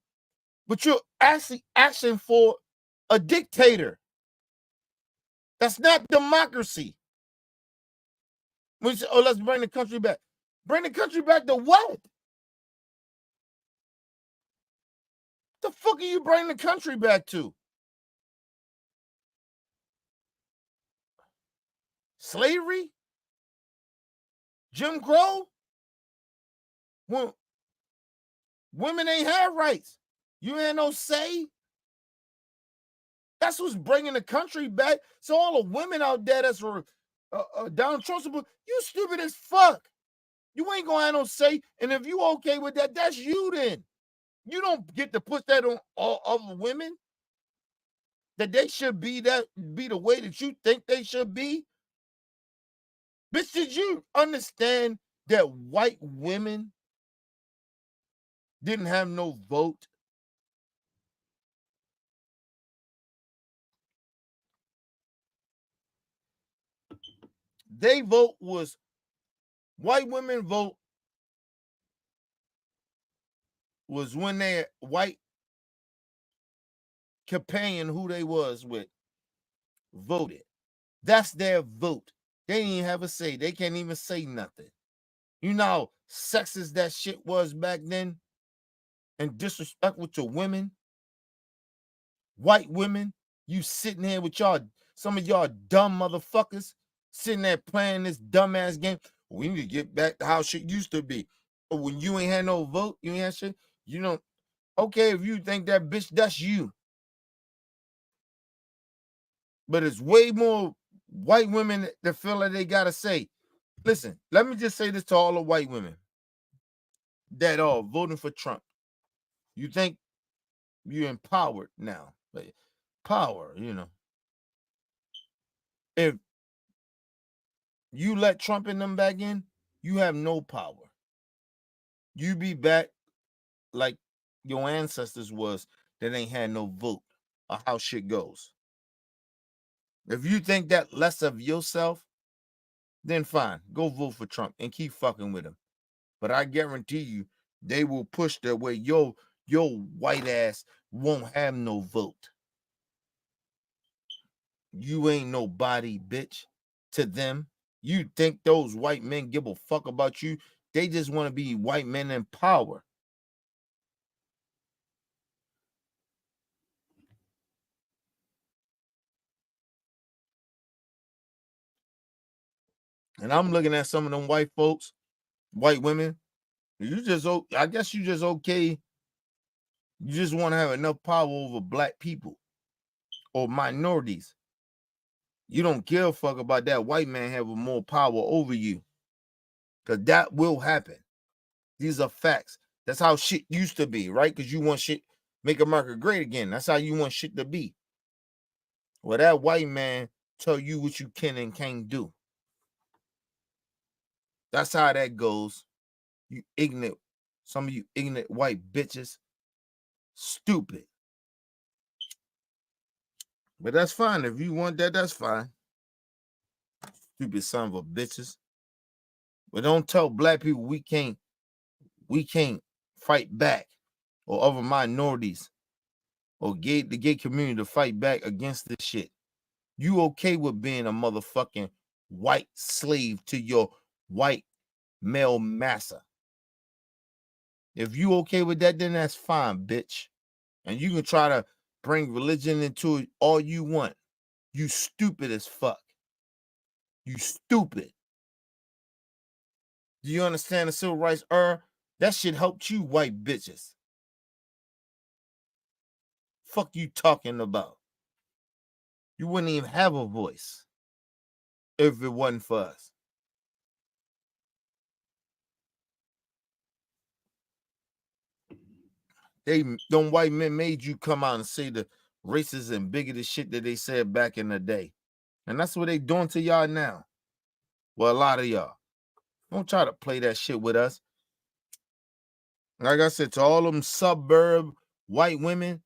But you're actually asking for a dictator. That's not democracy. We say, oh, let's bring the country back. Bring the country back to what? The fuck are you bringing the country back to? Slavery? Jim Crow? Well, women ain't have rights. You ain't no say. That's who's bringing the country back. So all the women out there that's down Trump, you stupid as fuck. You ain't gonna have no say. And if you okay with that, that's you then. You don't get to put that on all other women. That they should be the way that you think they should be. Bitch, did you understand that white women didn't have no vote? They vote was, white women vote was when their white companion who they was with voted. That's their vote. They didn't even have a say. They can't even say nothing. You know how sexist that shit was back then? And disrespectful to women? White women? You sitting here with y'all, some of y'all dumb motherfuckers sitting there playing this dumbass game. We need to get back to how shit used to be. But when you ain't had no vote, you ain't had shit, you don't. Okay, if you think that, bitch, that's you. But it's way more white women that feel like they gotta say. Listen, let me just say this to all the white women that are voting for Trump. You think you're empowered now. But power, If you let Trump and them back in, you have no power. You be back like your ancestors was that ain't had no vote or how shit goes. If you think that less of yourself, then fine, go vote for Trump and keep fucking with him. But I guarantee you, they will push their way. Your white ass won't have no vote. You ain't nobody, bitch, to them. You think those white men give a fuck about you? They just want to be white men in power. And I'm looking at some of them white folks, white women. I guess you just okay. You just want to have enough power over black people or minorities. You don't give a fuck about that white man having more power over you. Because that will happen. These are facts. That's how shit used to be, right? Because you want shit, make America great again. That's how you want shit to be. Well, that white man tell you what you can and can't do. That's how that goes. You ignorant, some of you ignorant white bitches. Stupid. But that's fine. If you want that, that's fine. Stupid son of a bitches. But don't tell black people we can't fight back, or other minorities or the gay community to fight back against this shit. You okay with being a motherfucking white slave to your white male master? If you okay with that, then that's fine, bitch. And you can try to bring religion into it all you want. You stupid as fuck. You stupid. Do you understand the civil rights era? That shit helped you white bitches. Fuck you talking about? You wouldn't even have a voice if it wasn't for us. Them white men made you come out and say the racist and bigoted shit that they said back in the day. And that's what they doing to y'all now. Well, a lot of y'all. Don't try to play that shit with us. Like I said, to all them suburb white women,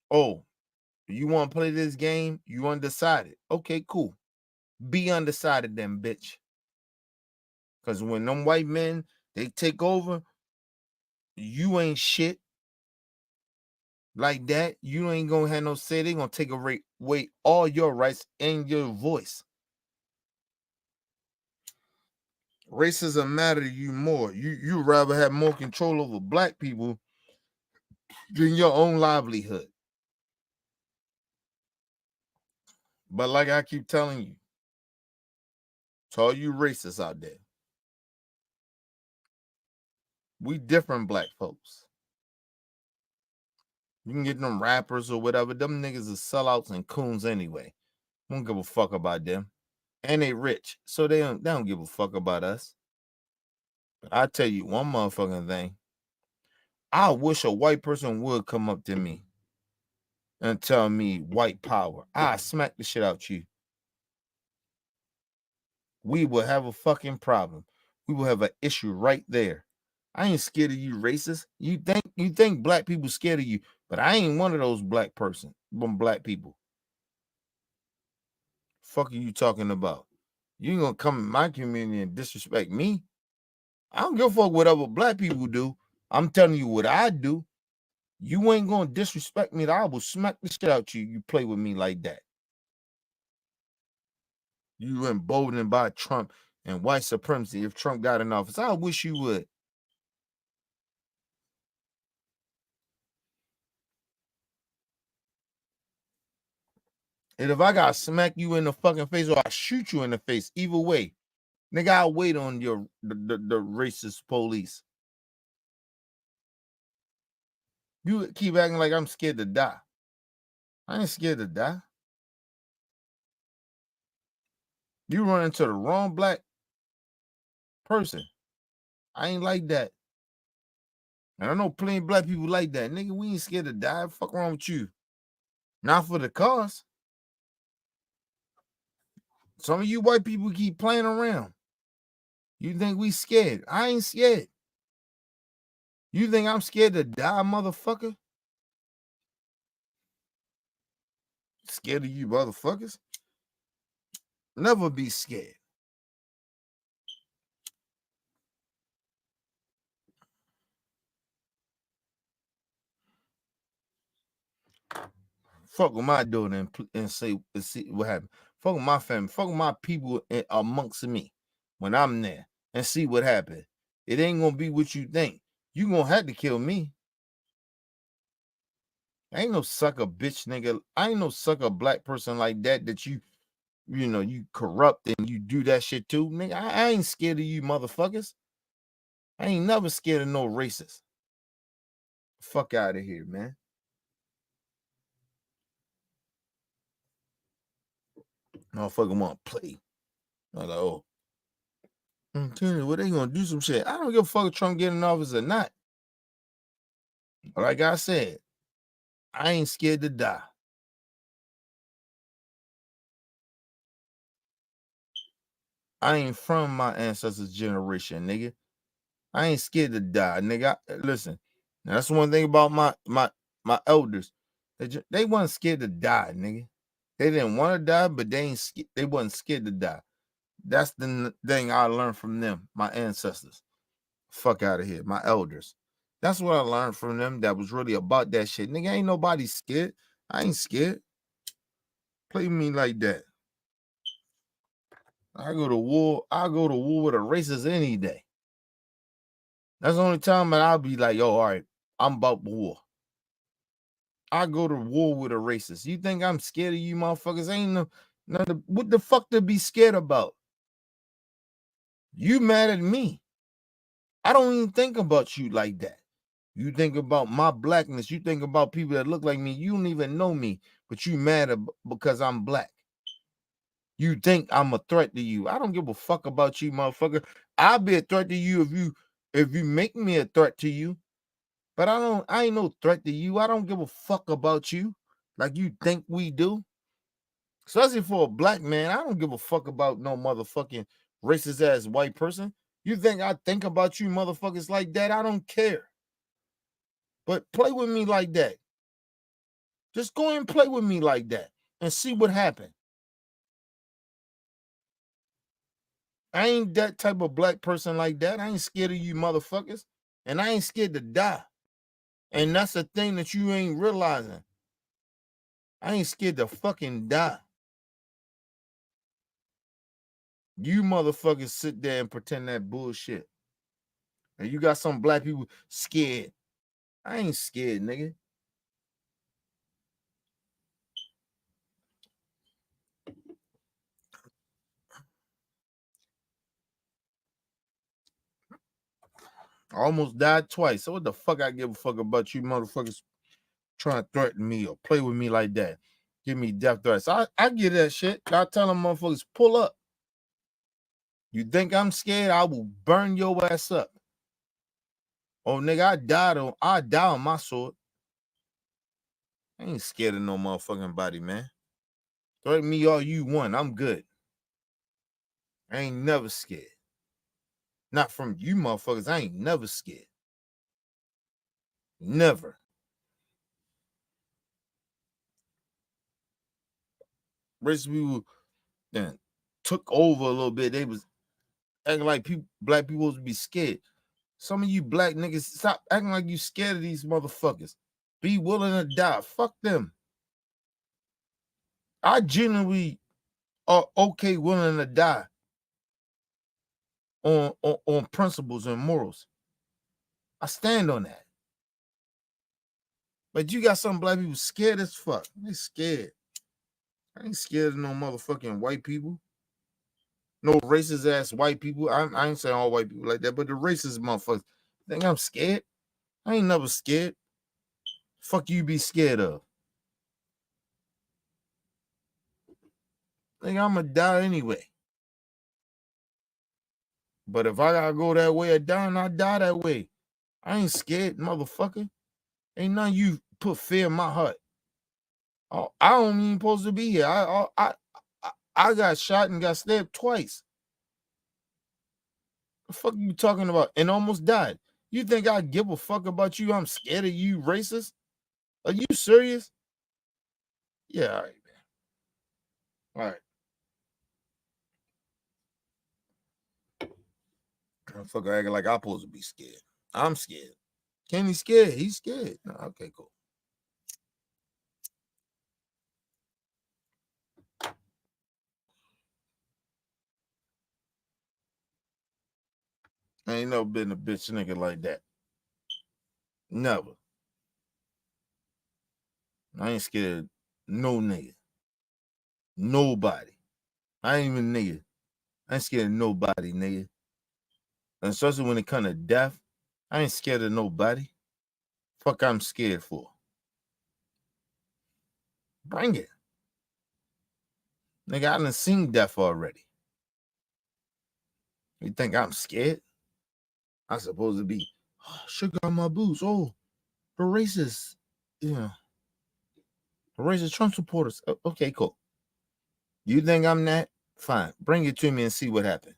oh, you want to play this game? You undecided. Okay, cool. Be undecided then, bitch. Because when them white men, they take over, you ain't shit. Like that, you ain't gonna have no say. They gonna take away all your rights and your voice. Racism matter to you more. You rather have more control over black people than your own livelihood. But like I keep telling you, to all you racists out there, we different black folks. You can get them rappers or whatever. Them niggas are sellouts and coons anyway. Don't give a fuck about them. And they rich, so they don't give a fuck about us. But I tell you one motherfucking thing. I wish a white person would come up to me and tell me white power. I smack the shit out you. We will have a fucking problem. We will have an issue right there. I ain't scared of you, racist. You think black people scared of you, but I ain't one of those black people. Fuck are you talking about? You ain't gonna come in my community and disrespect me. I don't give a fuck what other black people do. I'm telling you what I do. You ain't gonna disrespect me. I will smack the shit out you. You play with me like that. You emboldened by Trump and white supremacy. If Trump got in office, I wish you would. And if I gotta smack you in the fucking face or I shoot you in the face, either way, nigga, I'll wait on the racist police. You keep acting like I'm scared to die. I ain't scared to die. You run into the wrong black person. I ain't like that. And I know plenty of black people like that. Nigga, we ain't scared to die. Fuck wrong with you? Not for the cause. Some of you white people keep playing around. You think we scared? I ain't scared. You think I'm scared to die, motherfucker? Scared of you motherfuckers? Never be scared. Fuck with my daughter and see what happened. Fuck with my family. Fuck with my people amongst me when I'm there and see what happened. It ain't gonna be what you think. You gonna have to kill me. I ain't no sucker bitch nigga. I ain't no sucker black person like that you know, you corrupt and you do that shit too. Nigga, I ain't scared of you motherfuckers. I ain't never scared of no racist. Fuck out of here, man. Motherfucker want to play. I'm like, oh. I'm telling you, what they gonna do some shit. I don't give a fuck if Trump get in office or not. Like I said, I ain't scared to die. I ain't from my ancestors' generation, nigga. I ain't scared to die, nigga. Listen, that's one thing about my elders. They wasn't scared to die, nigga. They didn't want to die, but they wasn't scared to die. That's the thing I learned from them, my ancestors. Fuck out of here, my elders. That's what I learned from them that was really about that shit. Nigga, ain't nobody scared. I ain't scared. Play me like that. I go to war with a racist any day. That's the only time that I'll be like, yo, all right, I'm about war. I go to war with a racist. You think I'm scared of you motherfuckers? Ain't none what the fuck to be scared about? You mad at me. I don't even think about you like that. You think about my blackness. You think about people that look like me. You don't even know me, but you mad because I'm black. You think I'm a threat to you. I don't give a fuck about you, motherfucker. I'll be a threat to you if you make me a threat to you. But I ain't no threat to you. I don't give a fuck about you like you think we do. Especially for a black man, I don't give a fuck about no motherfucking racist ass white person. You think I think about you motherfuckers like that? I don't care. But play with me like that. Just go and play with me like that and see what happens. I ain't that type of black person like that. I ain't scared of you motherfuckers. And I ain't scared to die. And that's the thing that you ain't realizing. I ain't scared to fucking die. You motherfuckers sit there and pretend that bullshit. And you got some black people scared. I ain't scared, nigga. I almost died twice. So what the fuck I give a fuck about you motherfuckers trying to threaten me or play with me like that? Give me death threats. I get that shit. I tell them motherfuckers, pull up. You think I'm scared? I will burn your ass up. Oh, nigga, I die on my sword. I ain't scared of no motherfucking body, man. Threaten me all you want. I'm good. I ain't never scared. Not from you motherfuckers. I ain't never scared. Never. Racist people then took over a little bit. They was acting like black people would be scared. Some of you black niggas, stop acting like you scared of these motherfuckers. Be willing to die. Fuck them. I genuinely are okay willing to die on principles and morals. I stand on that. But you got some black people scared as fuck. They scared. I ain't scared of no motherfucking white people. No racist ass white people. I ain't saying all white people like that, but the racist motherfuckers think I'm scared. I ain't never scared. Fuck you be scared of. Think I'm gonna die anyway. But if I gotta go that way or down, I die that way. I ain't scared, motherfucker. Ain't none of you put fear in my heart. Oh, I don't even supposed to be here. I got shot and got stabbed twice. The fuck you talking about? And almost died. You think I give a fuck about you? I'm scared of you, racist? Are you serious? Yeah, all right, man. All right. Motherfucker acting like I'm supposed to be scared. I'm scared. Kenny scared. He's scared. No, okay, cool. I ain't never been a bitch nigga like that. Never. I ain't scared of no nigga. Nobody. I ain't even nigga. I ain't scared of nobody, nigga. And especially when it comes to death, I ain't scared of nobody. Fuck I'm scared for. Bring it. Nigga, I done seen death already. You think I'm scared? I'm supposed to be, oh, sugar on my boots. Oh, the racist. Yeah. The racist Trump supporters. Okay, cool. You think I'm that? Fine. Bring it to me and see what happened.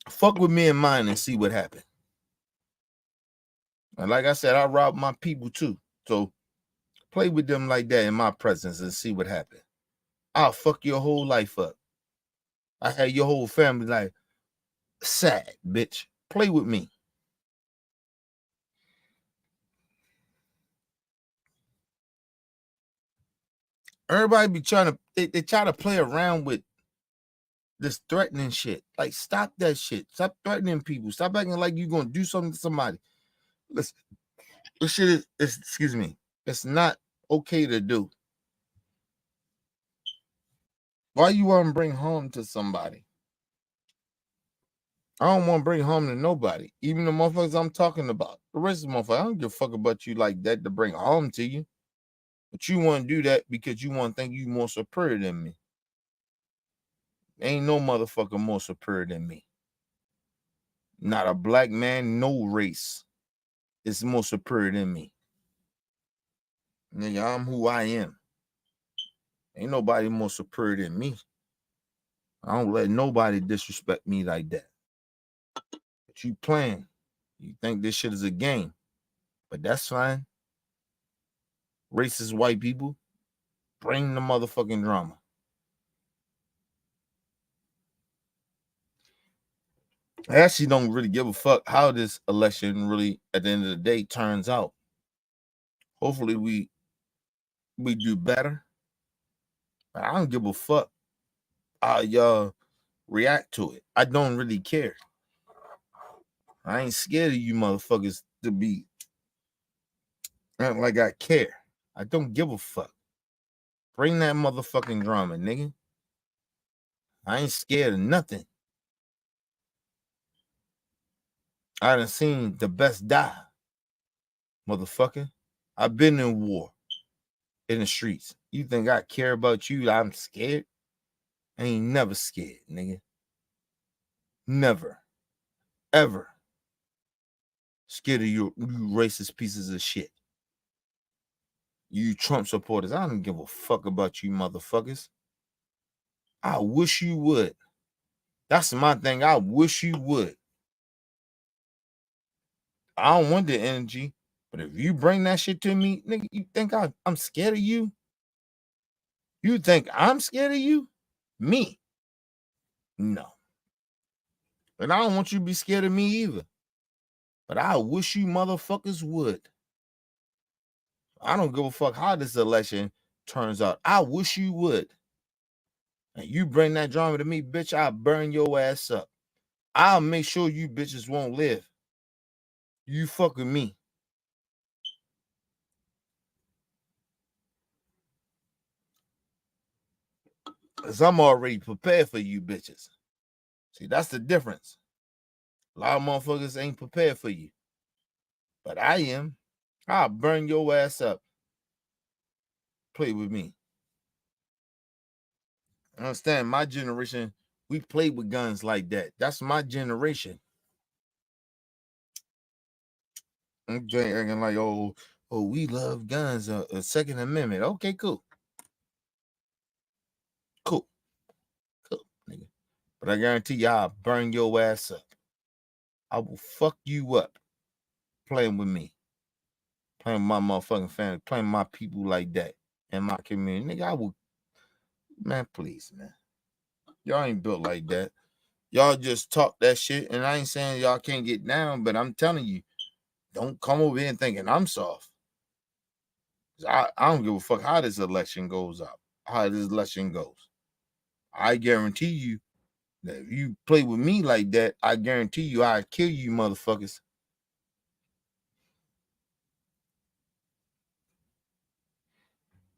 Fuck with me and mine and see what happened. And like I said, I rob my people too. So play with them like that in my presence and see what happened. I'll fuck your whole life up. I had your whole family like sad, bitch. Play with me. Everybody be trying to, they try to play around with this threatening shit. Like, stop that shit. Stop threatening people. Stop acting like you're going to do something to somebody. Listen, this shit is, excuse me, it's not okay to do. Why you want to bring harm to somebody? I don't want to bring harm to nobody. Even the motherfuckers I'm talking about. The rest of the motherfuckers, I don't give a fuck about you like that to bring harm to you. But you want to do that because you want to think you more superior than me. Ain't no motherfucker more superior than me. Not a black man, no race is more superior than me. Nigga, I'm who I am. Ain't nobody more superior than me. I don't let nobody disrespect me like that. But you playing. You think this shit is a game. But that's fine. Racist white people, bring the motherfucking drama. I actually don't really give a fuck how this election really, at the end of the day, turns out. Hopefully we do better. But I don't give a fuck how y'all react to it. I don't really care. I ain't scared of you motherfuckers to be acting like I care. I don't give a fuck. Bring that motherfucking drama, nigga. I ain't scared of nothing. I done seen the best die, motherfucker. I've been in war in the streets. You think I care about you? I'm scared? I ain't never scared, nigga. Never. Ever. Scared of you racist pieces of shit. You Trump supporters, I don't give a fuck about you motherfuckers. I wish you would. That's my thing. I wish you would. I don't want the energy, but if you bring that shit to me, nigga, you think I'm scared of you? You think I'm scared of you? Me? No. And I don't want you to be scared of me either. But I wish you motherfuckers would. I don't give a fuck how this election turns out. I wish you would. And you bring that drama to me, bitch, I'll burn your ass up. I'll make sure you bitches won't live. You fuck with me. Because I'm already prepared for you bitches. See, that's the difference. A lot of motherfuckers ain't prepared for you. But I am. I'll burn your ass up. Play with me. Understand? My generation, we played with guns like that. That's my generation. I'm acting like, oh, we love guns. A Second Amendment. Okay, cool. Cool, nigga. But I guarantee you, I'll burn your ass up. I will fuck you up playing with me. Playing with my motherfucking family. Playing with my people like that in my community. Nigga, I will. Man, please, man. Y'all ain't built like that. Y'all just talk that shit. And I ain't saying y'all can't get down, but I'm telling you, don't come over here and thinking I'm soft. I don't give a fuck how this election goes out. How this election goes. I guarantee you that if you play with me like that, I guarantee you I'd kill you motherfuckers.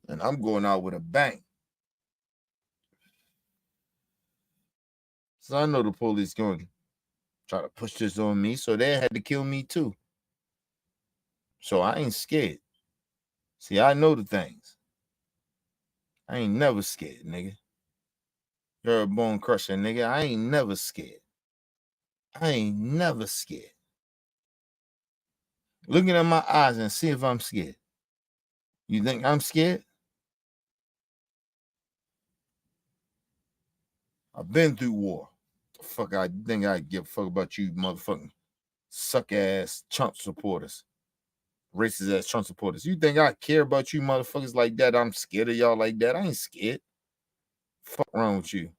And I'm going out with a bang. So I know the police going to try to push this on me, so they had to kill me too. So I ain't scared. See, I know the things. I ain't never scared, nigga. You're a bone crusher, nigga. I ain't never scared. I ain't never scared. Looking at my eyes and see if I'm scared. You think I'm scared? I've been through war. The fuck I think I give a fuck about you motherfucking suck ass Trump supporters. Racist ass Trump supporters. You think I care about you motherfuckers like that? I'm scared of y'all like that. I ain't scared. Fuck wrong with you?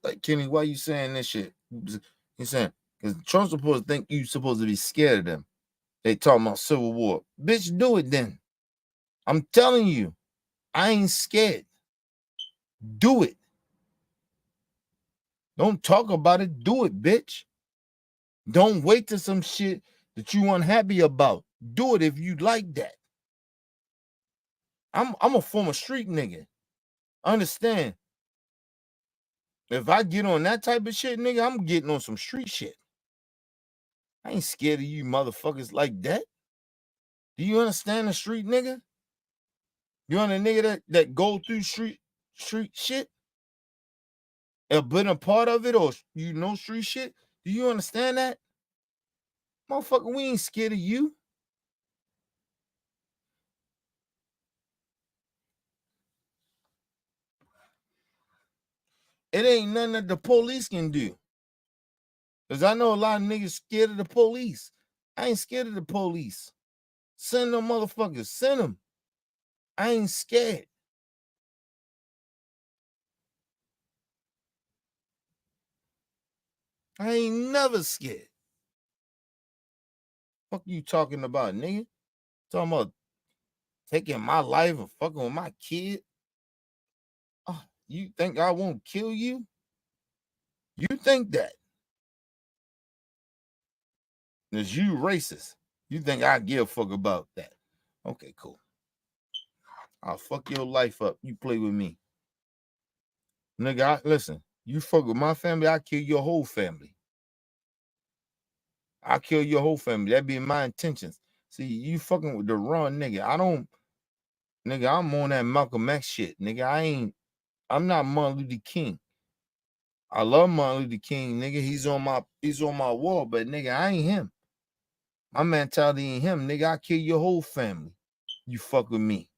Like, Kenny, why you saying this shit? You saying because Trump supporters think you supposed to be scared of them. They talking about civil war. Bitch, do it then. I'm telling you, I ain't scared. Do it. Don't talk about it. Do it, bitch. Don't wait till some shit that you unhappy about. Do it if you like that. I'm a former street nigga. Understand? If I get on that type of shit, nigga, I'm getting on some street shit. I ain't scared of you motherfuckers like that. Do you understand the street nigga? You want a nigga that go through street shit? Have been a part of it, or you know street shit? Do you understand that? Motherfucker, we ain't scared of you. It ain't nothing that the police can do. Because I know a lot of niggas scared of the police. I ain't scared of the police. Send them motherfuckers. Send them. I ain't scared. I ain't never scared. Fuck you talking about, nigga? Talking about taking my life and fucking with my kid? Oh, you think I won't kill you? You think that? Is you racist? You think I give a fuck about that? Okay, cool. I'll fuck your life up. You play with me. Nigga, listen, you fuck with my family, I kill your whole family. I kill your whole family. That be my intentions. See, you fucking with the wrong nigga. Nigga, I'm on that Malcolm X shit. Nigga, I'm not Martin Luther King. I love Martin Luther King, nigga. He's on my wall, but nigga, I ain't him. My mentality ain't him, nigga. I kill your whole family. You fuck with me.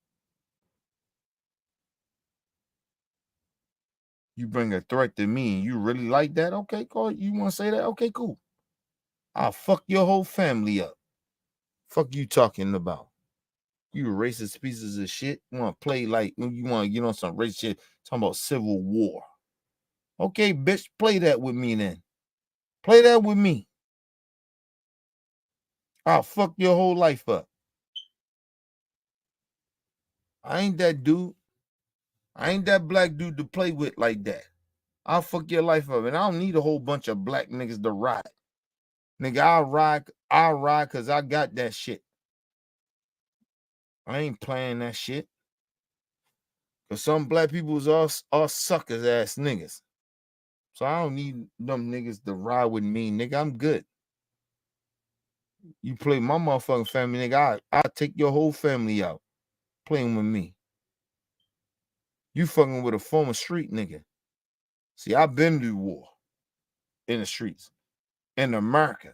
You bring a threat to me and you really like that? Okay, cool. You want to say that? Okay, cool. I'll fuck your whole family up. Fuck you talking about? You racist pieces of shit. You want to play like you want to get on some racist shit talking about civil war. Okay, bitch, play that with me then. Play that with me. I'll fuck your whole life up. I ain't that dude. I ain't that black dude to play with like that. I'll fuck your life up. And I don't need a whole bunch of black niggas to ride. Nigga, I'll ride because I got that shit. I ain't playing that shit. Because some black people is all suckers ass niggas. So I don't need them niggas to ride with me, nigga. I'm good. You play my motherfucking family, nigga, I'll take your whole family out. playing with me. You fucking with a former street nigga. See, I've been through war in the streets in America.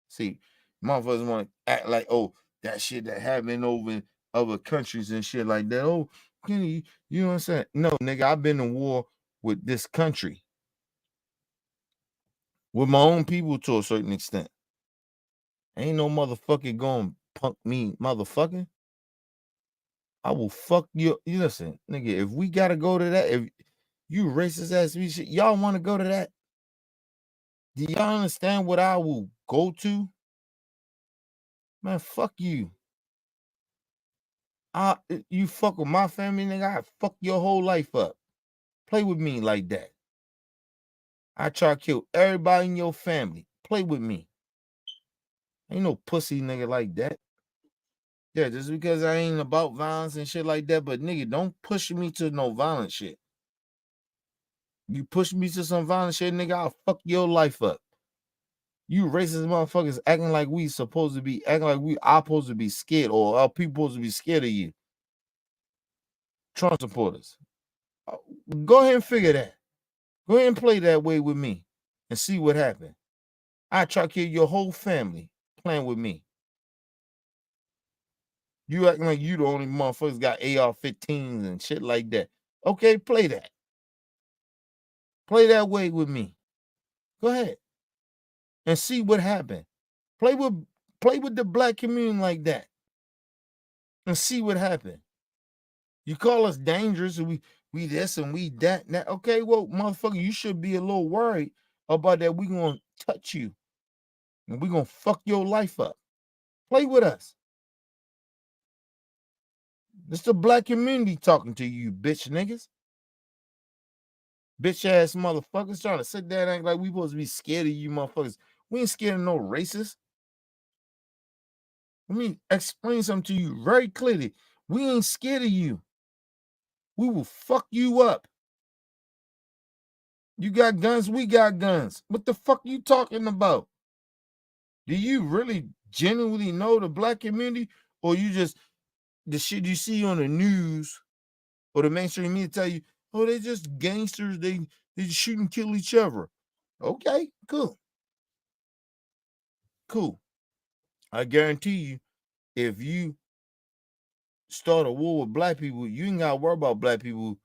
See, motherfuckers want to act like, oh, that shit that happened over in other countries and shit like that. Oh, Kenny, you know what I'm saying? No, nigga, I've been in war with this country. With my own people to a certain extent. Ain't no motherfucker going to punk me, motherfucker. I will fuck you. You listen, nigga, if we got to go to that, if you racist ass shit, y'all want to go to that? Do y'all understand what I will go to? Man, fuck you. You fuck with my family, nigga, I fuck your whole life up. Play with me like that. I try to kill everybody in your family. Play with me. Ain't no pussy nigga like that. Yeah, just because I ain't about violence and shit like that, but nigga, don't push me to no violent shit. You push me to some violent shit, nigga, I'll fuck your life up. You racist motherfuckers acting like we supposed to be, acting like we are supposed to be scared, or are people supposed to be scared of you? Trump supporters. Go ahead and figure that. Go ahead and play that way with me and see what happens. I try to kill your whole family playing with me. You acting like you the only motherfuckers got AR-15s and shit like that. Okay, play that. Play that way with me. Go ahead and see what happened. Play with the black community like that and see what happened. You call us dangerous and we this and we that. Okay, well, motherfucker, you should be a little worried about that. We gonna touch you and we gonna fuck your life up. Play with us. It's the black community talking to you, bitch niggas. Bitch ass motherfuckers trying to sit there and act like we supposed to be scared of you motherfuckers. We ain't scared of no racist. Let me explain something to you very clearly. We ain't scared of you. We will fuck you up. You got guns, we got guns. What the fuck you talking about? Do you really genuinely know the black community, or you just the shit you see on the news or the mainstream media tell you, oh, they just gangsters, they just shoot and kill each other? Okay, cool. Cool. I guarantee you, if you start a war with black people, you ain't gotta worry about black people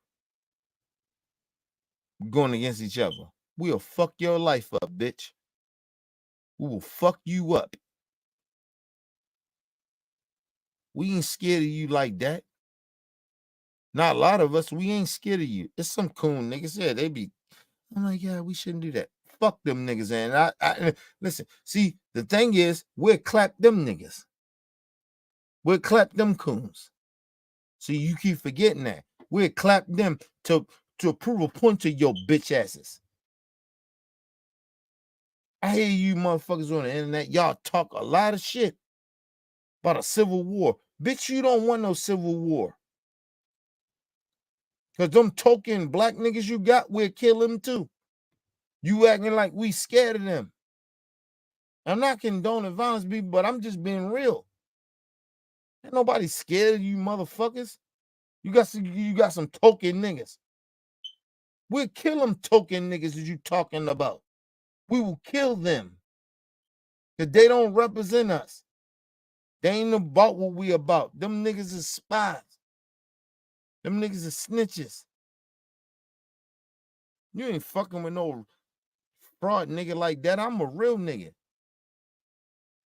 going against each other. We'll fuck your life up, bitch. We will fuck you up. We ain't scared of you like that. Not a lot of us, we ain't scared of you. It's some coon niggas. Yeah, they be, oh my God, we shouldn't do that. Fuck them niggas. And I listen, see, the thing is, we'll clap them niggas. We'll clap them coons. See, you keep forgetting that. We'll clap them to prove a point to your bitch asses. I hear you motherfuckers on the internet. Y'all talk a lot of shit about a civil war. Bitch, you don't want no civil war. Because them token black niggas you got, we'll kill them too. You acting like we scared of them. I'm not condoning violence, people, but I'm just being real. Ain't nobody scared of you motherfuckers. You got some token niggas. We'll kill them token niggas that you talking about. We will kill them. Because they don't represent us. They ain't about what we about. Them niggas is spies. Them niggas is snitches. You ain't fucking with no fraud nigga like that. I'm a real nigga.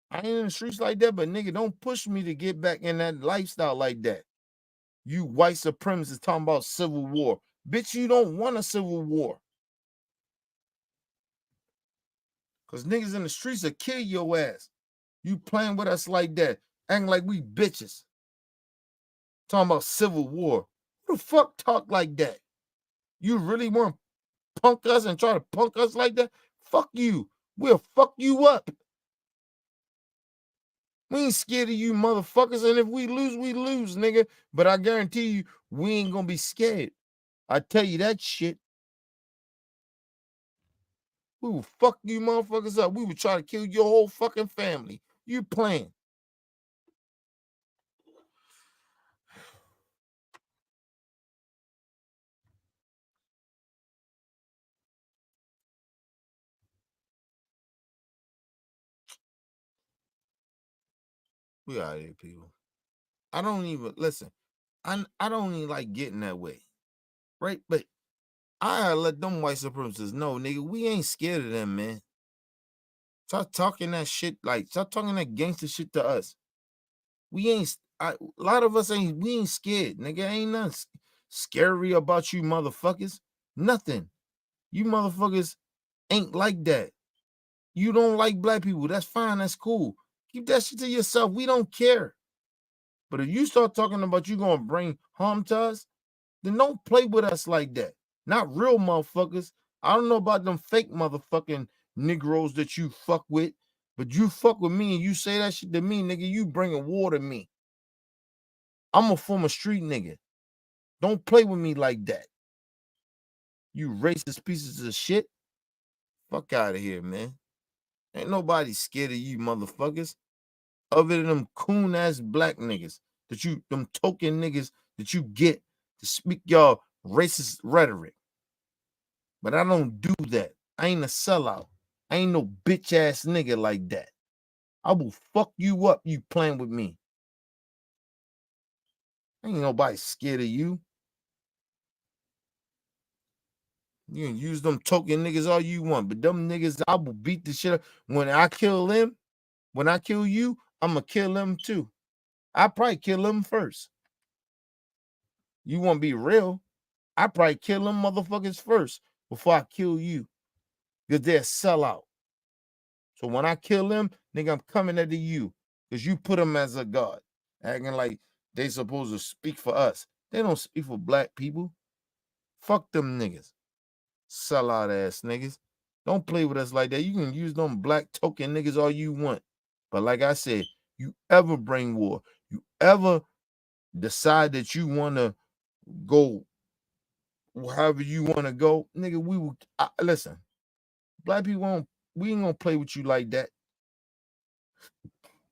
I ain't in the streets like that, but nigga, don't push me to get back in that lifestyle like that. You white supremacists talking about civil war. Bitch, you don't want a civil war. Because niggas in the streets will kill your ass. You playing with us like that, acting like we bitches. Talking about civil war. Who the fuck talk like that? You really want to punk us and try to punk us like that? Fuck you. We'll fuck you up. We ain't scared of you motherfuckers, and if we lose, nigga. But I guarantee you, we ain't gonna be scared. I tell you that shit. We will fuck you motherfuckers up. We will try to kill your whole fucking family. You playing. We out here, people. I don't even listen. I don't even like getting that way, right? But I let them white supremacists know, nigga, we ain't scared of them, man. Stop talking that shit, like stop talking that gangster shit to us. We ain't. A lot of us ain't. We ain't scared, nigga. Ain't nothing scary about you, motherfuckers. Nothing. You motherfuckers ain't like that. You don't like black people. That's fine. That's cool. Keep that shit to yourself. We don't care. But if you start talking about you gonna bring harm to us, then don't play with us like that. Not real motherfuckers. I don't know about them fake motherfucking Negroes that you fuck with, but you fuck with me and you say that shit to me, nigga, you bringing war to me. I'm a former street nigga. Don't play with me like that. You racist pieces of shit. Fuck out of here, man. Ain't nobody scared of you motherfuckers. Other than them coon ass black niggas that you, them token niggas that you get to speak y'all racist rhetoric. But I don't do that. I ain't a sellout. I ain't no bitch ass nigga like that. I will fuck you up, you playing with me. Ain't nobody scared of you. You can use them token niggas all you want, but them niggas, I will beat the shit up. When I kill them, when I kill you, I'm going to kill them too. I probably kill them first. You want to be real? I probably kill them motherfuckers first before I kill you. Because they're sellout. So when I kill them, nigga, I'm coming at you. Because you put them as a god. Acting like they supposed to speak for us. They don't speak for black people. Fuck them niggas. Sellout ass niggas. Don't play with us like that. You can use them black token niggas all you want. But like I said, you ever bring war, you ever decide that you want to go however you want to go, nigga, we will listen. Black people we ain't gonna play with you like that.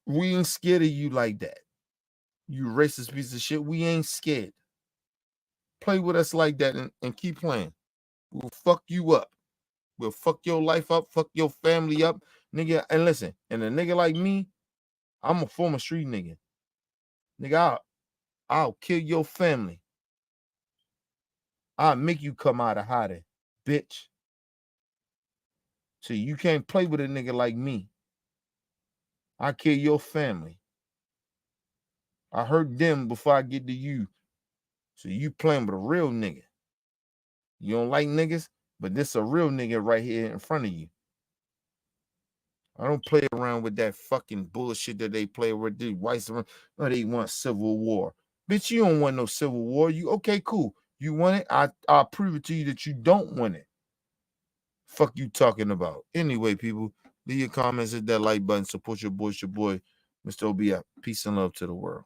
We ain't scared of you like that. You racist piece of shit. We ain't scared. Play with us like that and keep playing. We'll fuck you up. We'll fuck your life up, fuck your family up, nigga. And listen, and a nigga like me, I'm a former street nigga. Nigga, I'll kill your family. I'll make you come out of hiding, bitch. So you can't play with a nigga like me. I kill your family. I hurt them before I get to you. So you playing with a real nigga. You don't like niggas, but this a real nigga right here in front of you. I don't play around with that fucking bullshit that they play with the whites around. Oh, they want civil war. Bitch, you don't want no civil war. You okay, cool. You want it? I'll prove it to you that you don't want it. Fuck you talking about. Anyway, people, leave your comments, hit that like button, support your boy, Mr. OB. Peace and love to the world.